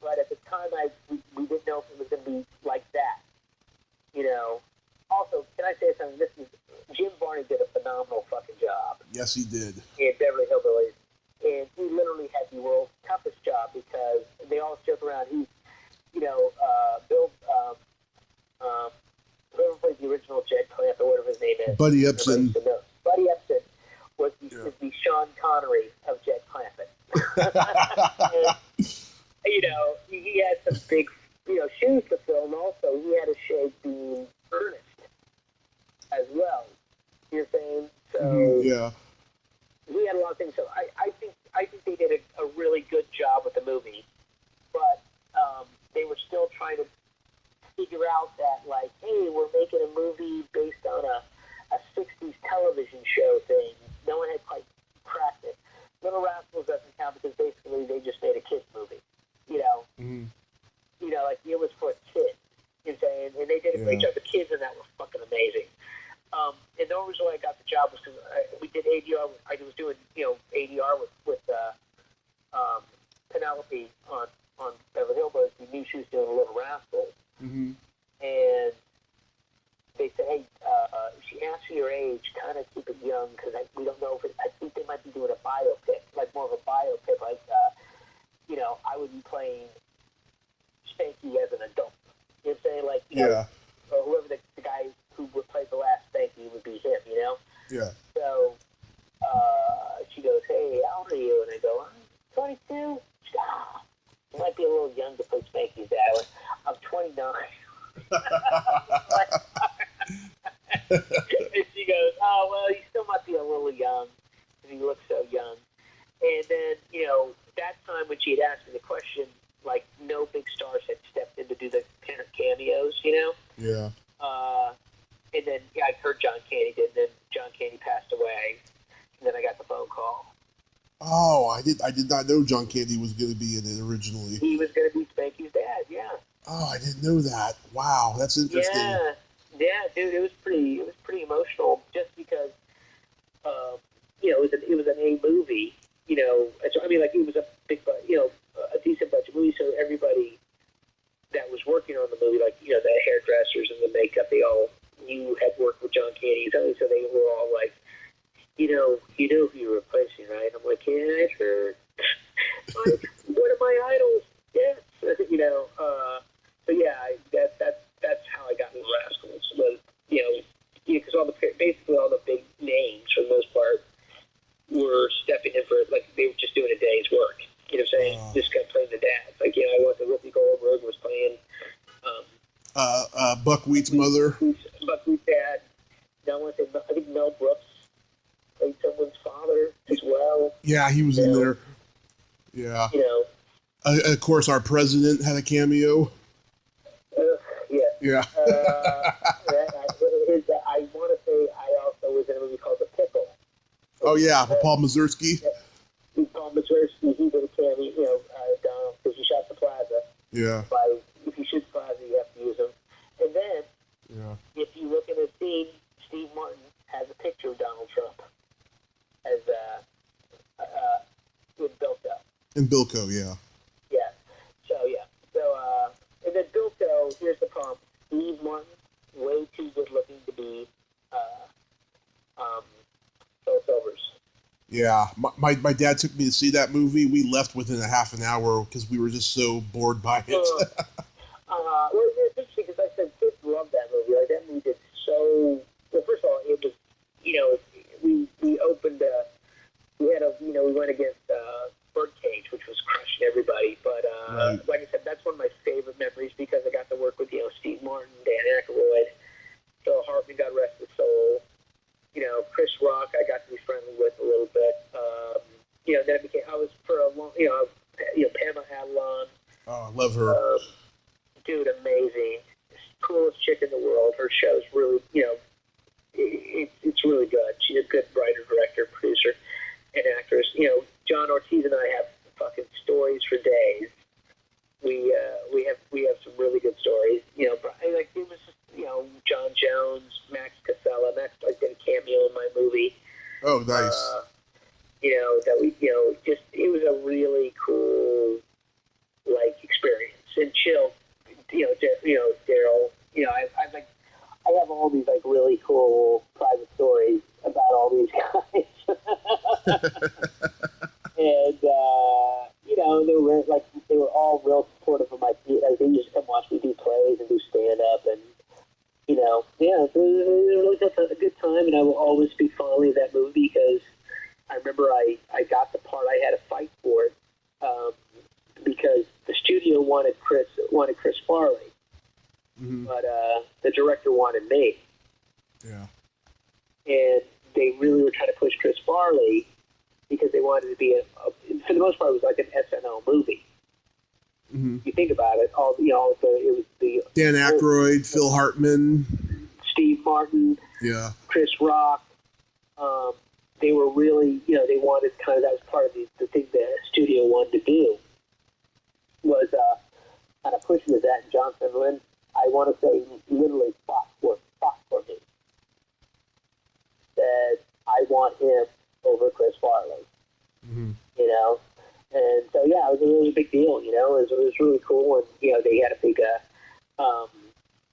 But at the time, we didn't know if it was going to be like that. Also, can I say something? Jim Varney did a phenomenal fucking job. Yes, he did. In Beverly Hillbillies. And he literally had the world's toughest job because they all joke around. He's, whoever played the original Jed Clamp or whatever his name is. Buddy Epson. Buddy Epson was the Sean Connery of Jed Clampett. And, he had some big, shoes to fill, and also he had a shade being earnest as well. You're saying? So, yeah. He had a lot of things. So I think they did a really good job with the movie, but they were still trying to figure out that, hey, we're making a movie based on a 60s television show thing. No one had quite cracked it. Little Rascals doesn't count because basically they just made a kids movie. It was for kids. You know what I'm saying? And they did a great job. The kids in that were fucking amazing. And the only reason why I got the job was because we did ADR. I was doing, ADR with Penelope on on Beverly Hillbillies, we knew she was doing Little Rascals. Mm-hmm. And they said, hey, she asked for your age, kind of keep it young, because we don't know if I think they might be doing a biopic, like more of a biopic, like, I would be playing Spanky as an adult. You know what I'm saying? Like, or whoever the guy who would play the last Spanky would be him, Yeah. So, she goes, hey, how old are you? And I go, I'm 22. She goes, you might be a little young to play Spanky's dad. I went, I'm 29. And she goes, oh, well, you still might be a little young because you look so young. And then, that time when she had asked me the question, like, no big stars had stepped in to do the parent cameos, Yeah. And then, I heard John Candy did, and then John Candy passed away, and then I got the phone call. Oh, I did not know John Candy was going to be in it originally. He was going to be Spanky's dad, yeah. Oh, I didn't know that. Wow, that's interesting. Yeah, dude, it was pretty emotional just because, it was an A movie, I mean, like, it was a big, a decent budget movie, so everybody that was working on the movie, like, the hairdressers and the makeup, they all knew had worked with John Candy, so they were all like, you know who you're replacing, right? I'm like, yeah, I heard. Like, one of my idols, yes. So yeah, that's how I got into Rascals. Was because basically all the big names for the most part were stepping in for, like, they were just doing a day's work. You know what I'm saying? Just kept playing the dads. Like, I went to Whoopi Goldberg was playing Buckwheat's mother. Buckwheat's dad. Now I think Mel Brooks played someone's father as well. Yeah, he was in there. Yeah. Of course, our president had a cameo. Yeah. I want to say I also was in a movie called The Pickle. Oh, yeah, Paul Mazursky. Yeah. Paul Mazursky, he did a cameo, down because he shot the plaza. Yeah. If you shoot the plaza, you have to use them. And then, if you look at the scene, Steve Martin has a picture of Donald Trump as with Bilko. And Bilko, yeah. Yeah. So, and then Bilko, here's the problem. Steve Martin, way too good looking to be Phil Silvers. Yeah. My dad took me to see that movie. We left within a half an hour because we were just so bored by it. Well, it's interesting because I said kids love that movie. Like, that movie did so... Well, first of all, it was, we opened, we went against Birdcage, which was crushing everybody. But, like I said, that's one of my favorite memories because I got to work with, Steve Martin, Dan Aykroyd, Phil Hartman, God rest his soul. Chris Rock, I got to be friendly with a little bit. Then I was for a long, Pamela Adlon. Oh, I love her. Dude, amazing. Coolest chick in the world. Her show's really, it's really good. She's a good writer, director, producer, and actress. John Ortiz and I have fucking stories for days. We have some really good stories. Like, it was just, John Jones, Max Casella. Max, like, did a cameo in my movie. Oh, nice. That we, just, it was a really cool, like, experience. And Chill, Daryl, I have all these, like, really cool private stories about all these guys. And, they were all real supportive of my feet. Like, they used to come watch me do plays and do stand-up, and, it was really a good time, and I will always speak fondly of that movie because I remember I got the part. I had to fight for it because the studio wanted Chris Farley, but the director wanted me. Yeah. And they really were trying to push Chris Farley because they wanted to be for the most part, it was like an SNL movie. Mm-hmm. You think about it, it was the Dan Aykroyd, Phil Hartman, Steve Martin, Chris Rock. They were really, they wanted that was part of the thing the studio wanted to do was kind of push with that. And Jonathan Lynn, I want to say, literally fought for me. Said, I want him over Chris Farley. Mm-hmm. And so, yeah, it was a big deal, It was was really cool, and they had a big.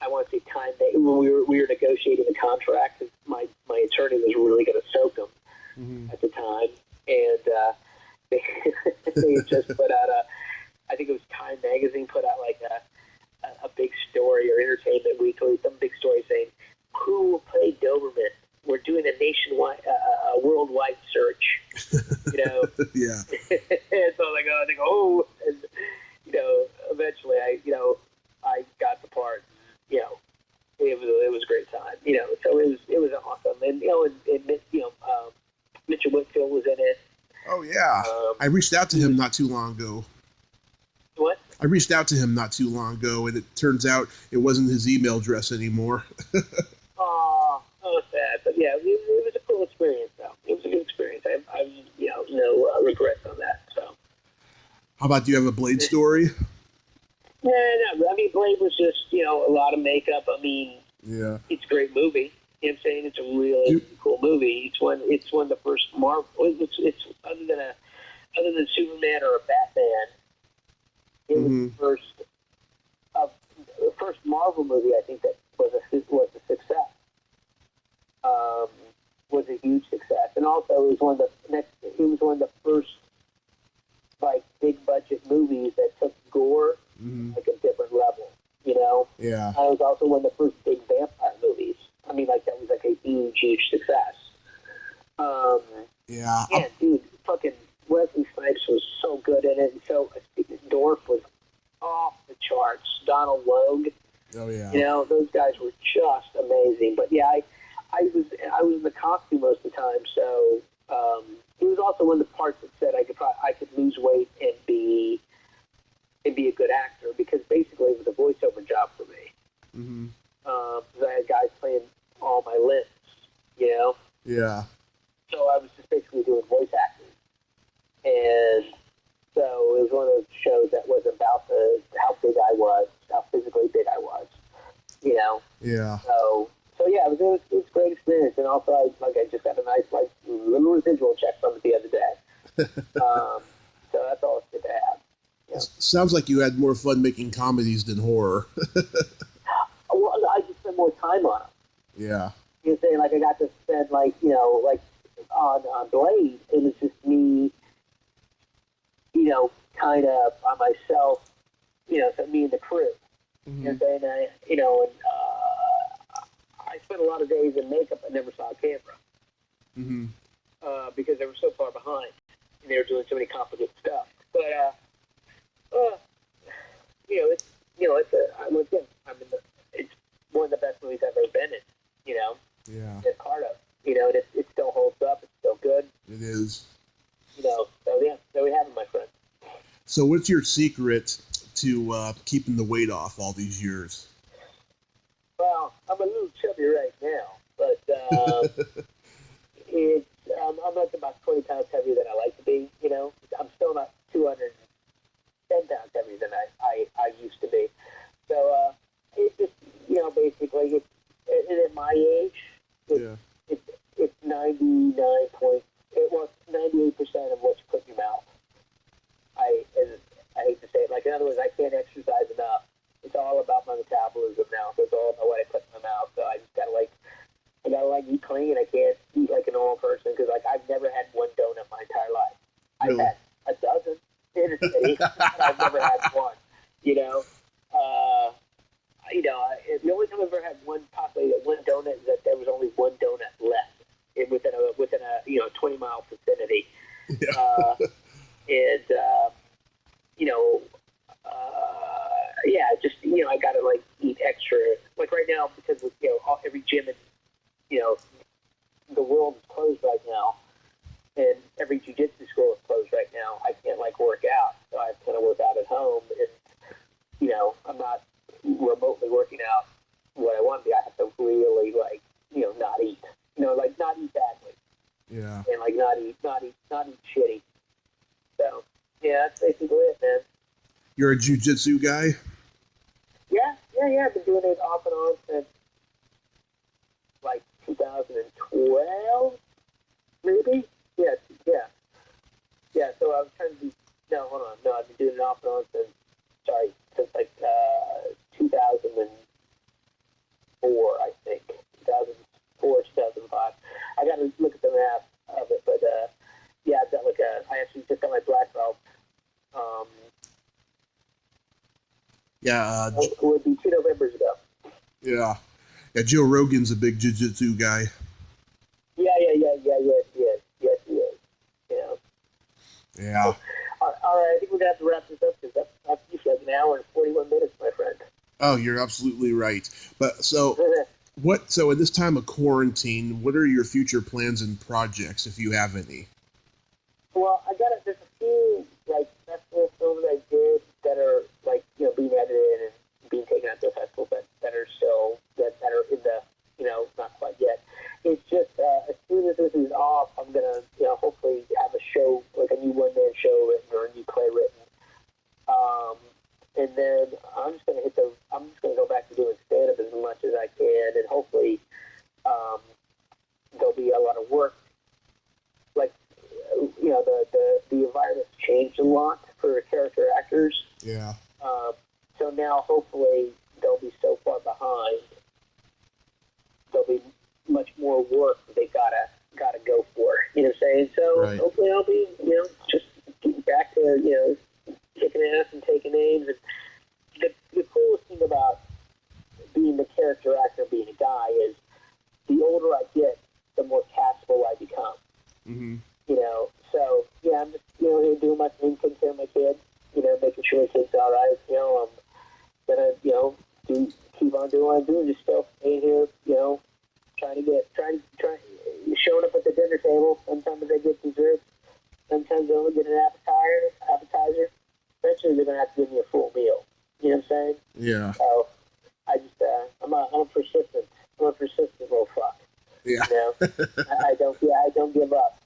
I want to say time that when we were negotiating the contract, my attorney was really going to soak him at the time, and they had just put out I think it was Time Magazine put out like a big story, or Entertainment Weekly, some big story saying who will play Doberman. We're doing a nationwide, a worldwide search. Yeah. And so I think, and eventually I got the part. It was a great time. So it was awesome, and Mitchell Whitfield was in it. Oh yeah, I reached out to him not too long ago. What? I reached out to him not too long ago, and it turns out it wasn't his email address anymore. Oh, sad, but yeah, it was a cool experience. Though it was a good experience. I no regrets on that. So. How about, do you have a Blade story? Yeah, no, I mean, Blade was just, a lot of makeup. I mean, Yeah. It's a great movie. You know what I'm saying? It's a really cool movie. It's one of the first Marvel. It's other than Superman or a Batman. It was the first Marvel movie, I think, that was a success. Was a huge success, and also it was one of the first like big budget movies that took gore like a different level. Yeah. It was also one of the first big vampire movies. I mean, like that was like a huge success. Yeah. Yeah, dude, fucking Wesley Snipes was so good in it, and so Dorf was off the charts. Donald Logue. Oh yeah. Those guys were just amazing. But yeah, I was in the costume most of the time, so it was also one of the parts that said I could lose weight and be a good actor, because basically it was a voiceover job for me. Because I had guys playing all my limbs, Yeah. So I was just basically doing voice acting, and so it was one of those shows that was about how big I was, how physically big I was, Yeah. So yeah, it was a great experience, and also I just got a nice little residual check from it the other day. So that's all it's good to have. Sounds like you had more fun making comedies than horror. Well, I just spent more time on them. Yeah. You're saying I got to spend on Blade, it was just me, kind of by myself, so me and the crew. You know what I'm saying? I spent a lot of days in makeup. I never saw a camera because they were so far behind, and they were doing so many complicated stuff. But it's one of the best movies I've ever been in. Yeah. Been part of. And it still holds up. It's still good. It is. So yeah, there we have it, my friend. So what's your secret to keeping the weight off all these years? Well, I'm a little chubby right now, but I'm like about 20 pounds heavier than I like to be. I'm still not 210 pounds heavier than I used to be. So it's just basically at my age, it's 98% of what you put in your mouth. I hate to say it. In other words, I can't exercise enough. It's all about my metabolism now. So it's all about what I put in my mouth. So I just gotta eat clean. I can't eat like a normal person, because I've never had one donut my entire life. Really? I've had a dozen in a city. I've never had one. The only time I've ever had possibly one donut is that there was only one donut left within a 20-mile vicinity. Yeah. I gotta eat extra. Like right now, because every gym in the world is closed right now, and every jiu-jitsu school is closed right now. I can't work out, so I kind of work out at home, and I'm not remotely working out what I want to be. I have to really not eat, not eat badly. Yeah. And not eat shitty. So yeah, that's basically it, man. You're a jiu-jitsu guy? Yeah. I've been doing it off and on since 2012, maybe. Yeah. So I was trying to do. No, hold on. No, I've been doing it off and on since sorry, since like 2004, I think. 2004, 2005. I got to look at the math of it, but yeah, I've got like I actually just got my black belt. It would be 2 Novembers ago. Yeah. Yeah, Joe Rogan's a big jiu-jitsu guy. Yes, he is. Yeah. Yeah. All right, I think we're going to have to wrap this up because that's usually like an hour and 41 minutes, my friend. Oh, you're absolutely right. But so in this time of quarantine, what are your future plans and projects, if you have any? Well, there's a few, like, festival films I did that are, like, being edited and being taken out to festivals that are still, that are in the, not quite yet. It's just, as soon as this is off, I'm going to, hopefully have a show, like a new one-man show written or a new play written. And then I'm just going to go back to doing stand-up as much as I can, and hopefully there'll be a lot of work. Like, the environment's changed a lot for character actors. Yeah. So now, hopefully, they'll be so far behind. There'll be much more work that they gotta go for. You know what I'm saying? So right. Hopefully, I'll be just getting back to kicking ass and taking names. And the coolest thing about being the character actor, being a guy, is the older I get, the more castable I become. Mm-hmm. So yeah, I'm just here doing my thing, taking care of my kids, making sure my kids are all right. I'm gonna keep on doing what I'm doing, just still staying here, trying showing up at the dinner table. Sometimes I get dessert, sometimes I only get an appetizer. Eventually, they're gonna have to give me a full meal. You know what I'm saying? Yeah. So I just I'm a persistent little fuck. Yeah. I don't give up.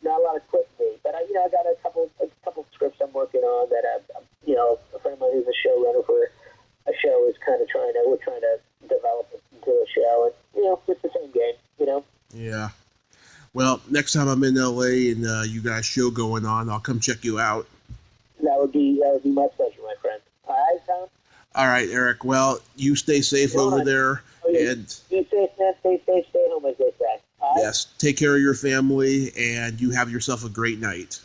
Not a lot of quitting me, but I got a couple scripts I'm working on that a friend of mine who's a showrunner for a show is kind of trying to develop it into a show, and it's the same game, Yeah. Well, next time I'm in LA and you got a show going on, I'll come check you out. That would be my pleasure, my friend. All right, Tom. All right, Eric. Well, you stay safe over there, and be safe, man. Stay safe. Stay home, as they say. Yes, take care of your family, and you have yourself a great night.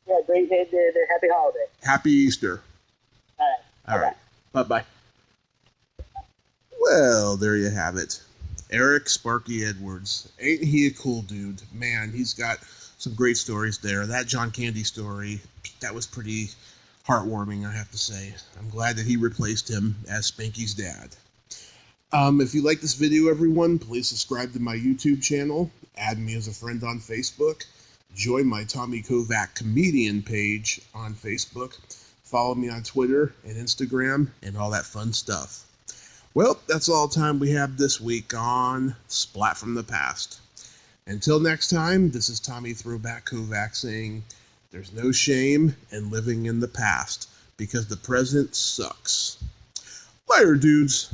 Yeah, great day, and happy holiday. Happy Easter. All right. Bye-bye. Well, there you have it. Eric Sparky Edwards. Ain't he a cool dude? Man, he's got some great stories there. That John Candy story, that was pretty heartwarming, I have to say. I'm glad that he replaced him as Spanky's dad. If you like this video, everyone, please subscribe to my YouTube channel, add me as a friend on Facebook, join my Tommy Kovac comedian page on Facebook, follow me on Twitter and Instagram, and all that fun stuff. Well, that's all the time we have this week on Splat from the Past. Until next time, this is Tommy Throwback Kovac saying, there's no shame in living in the past, because the present sucks. Later, dudes.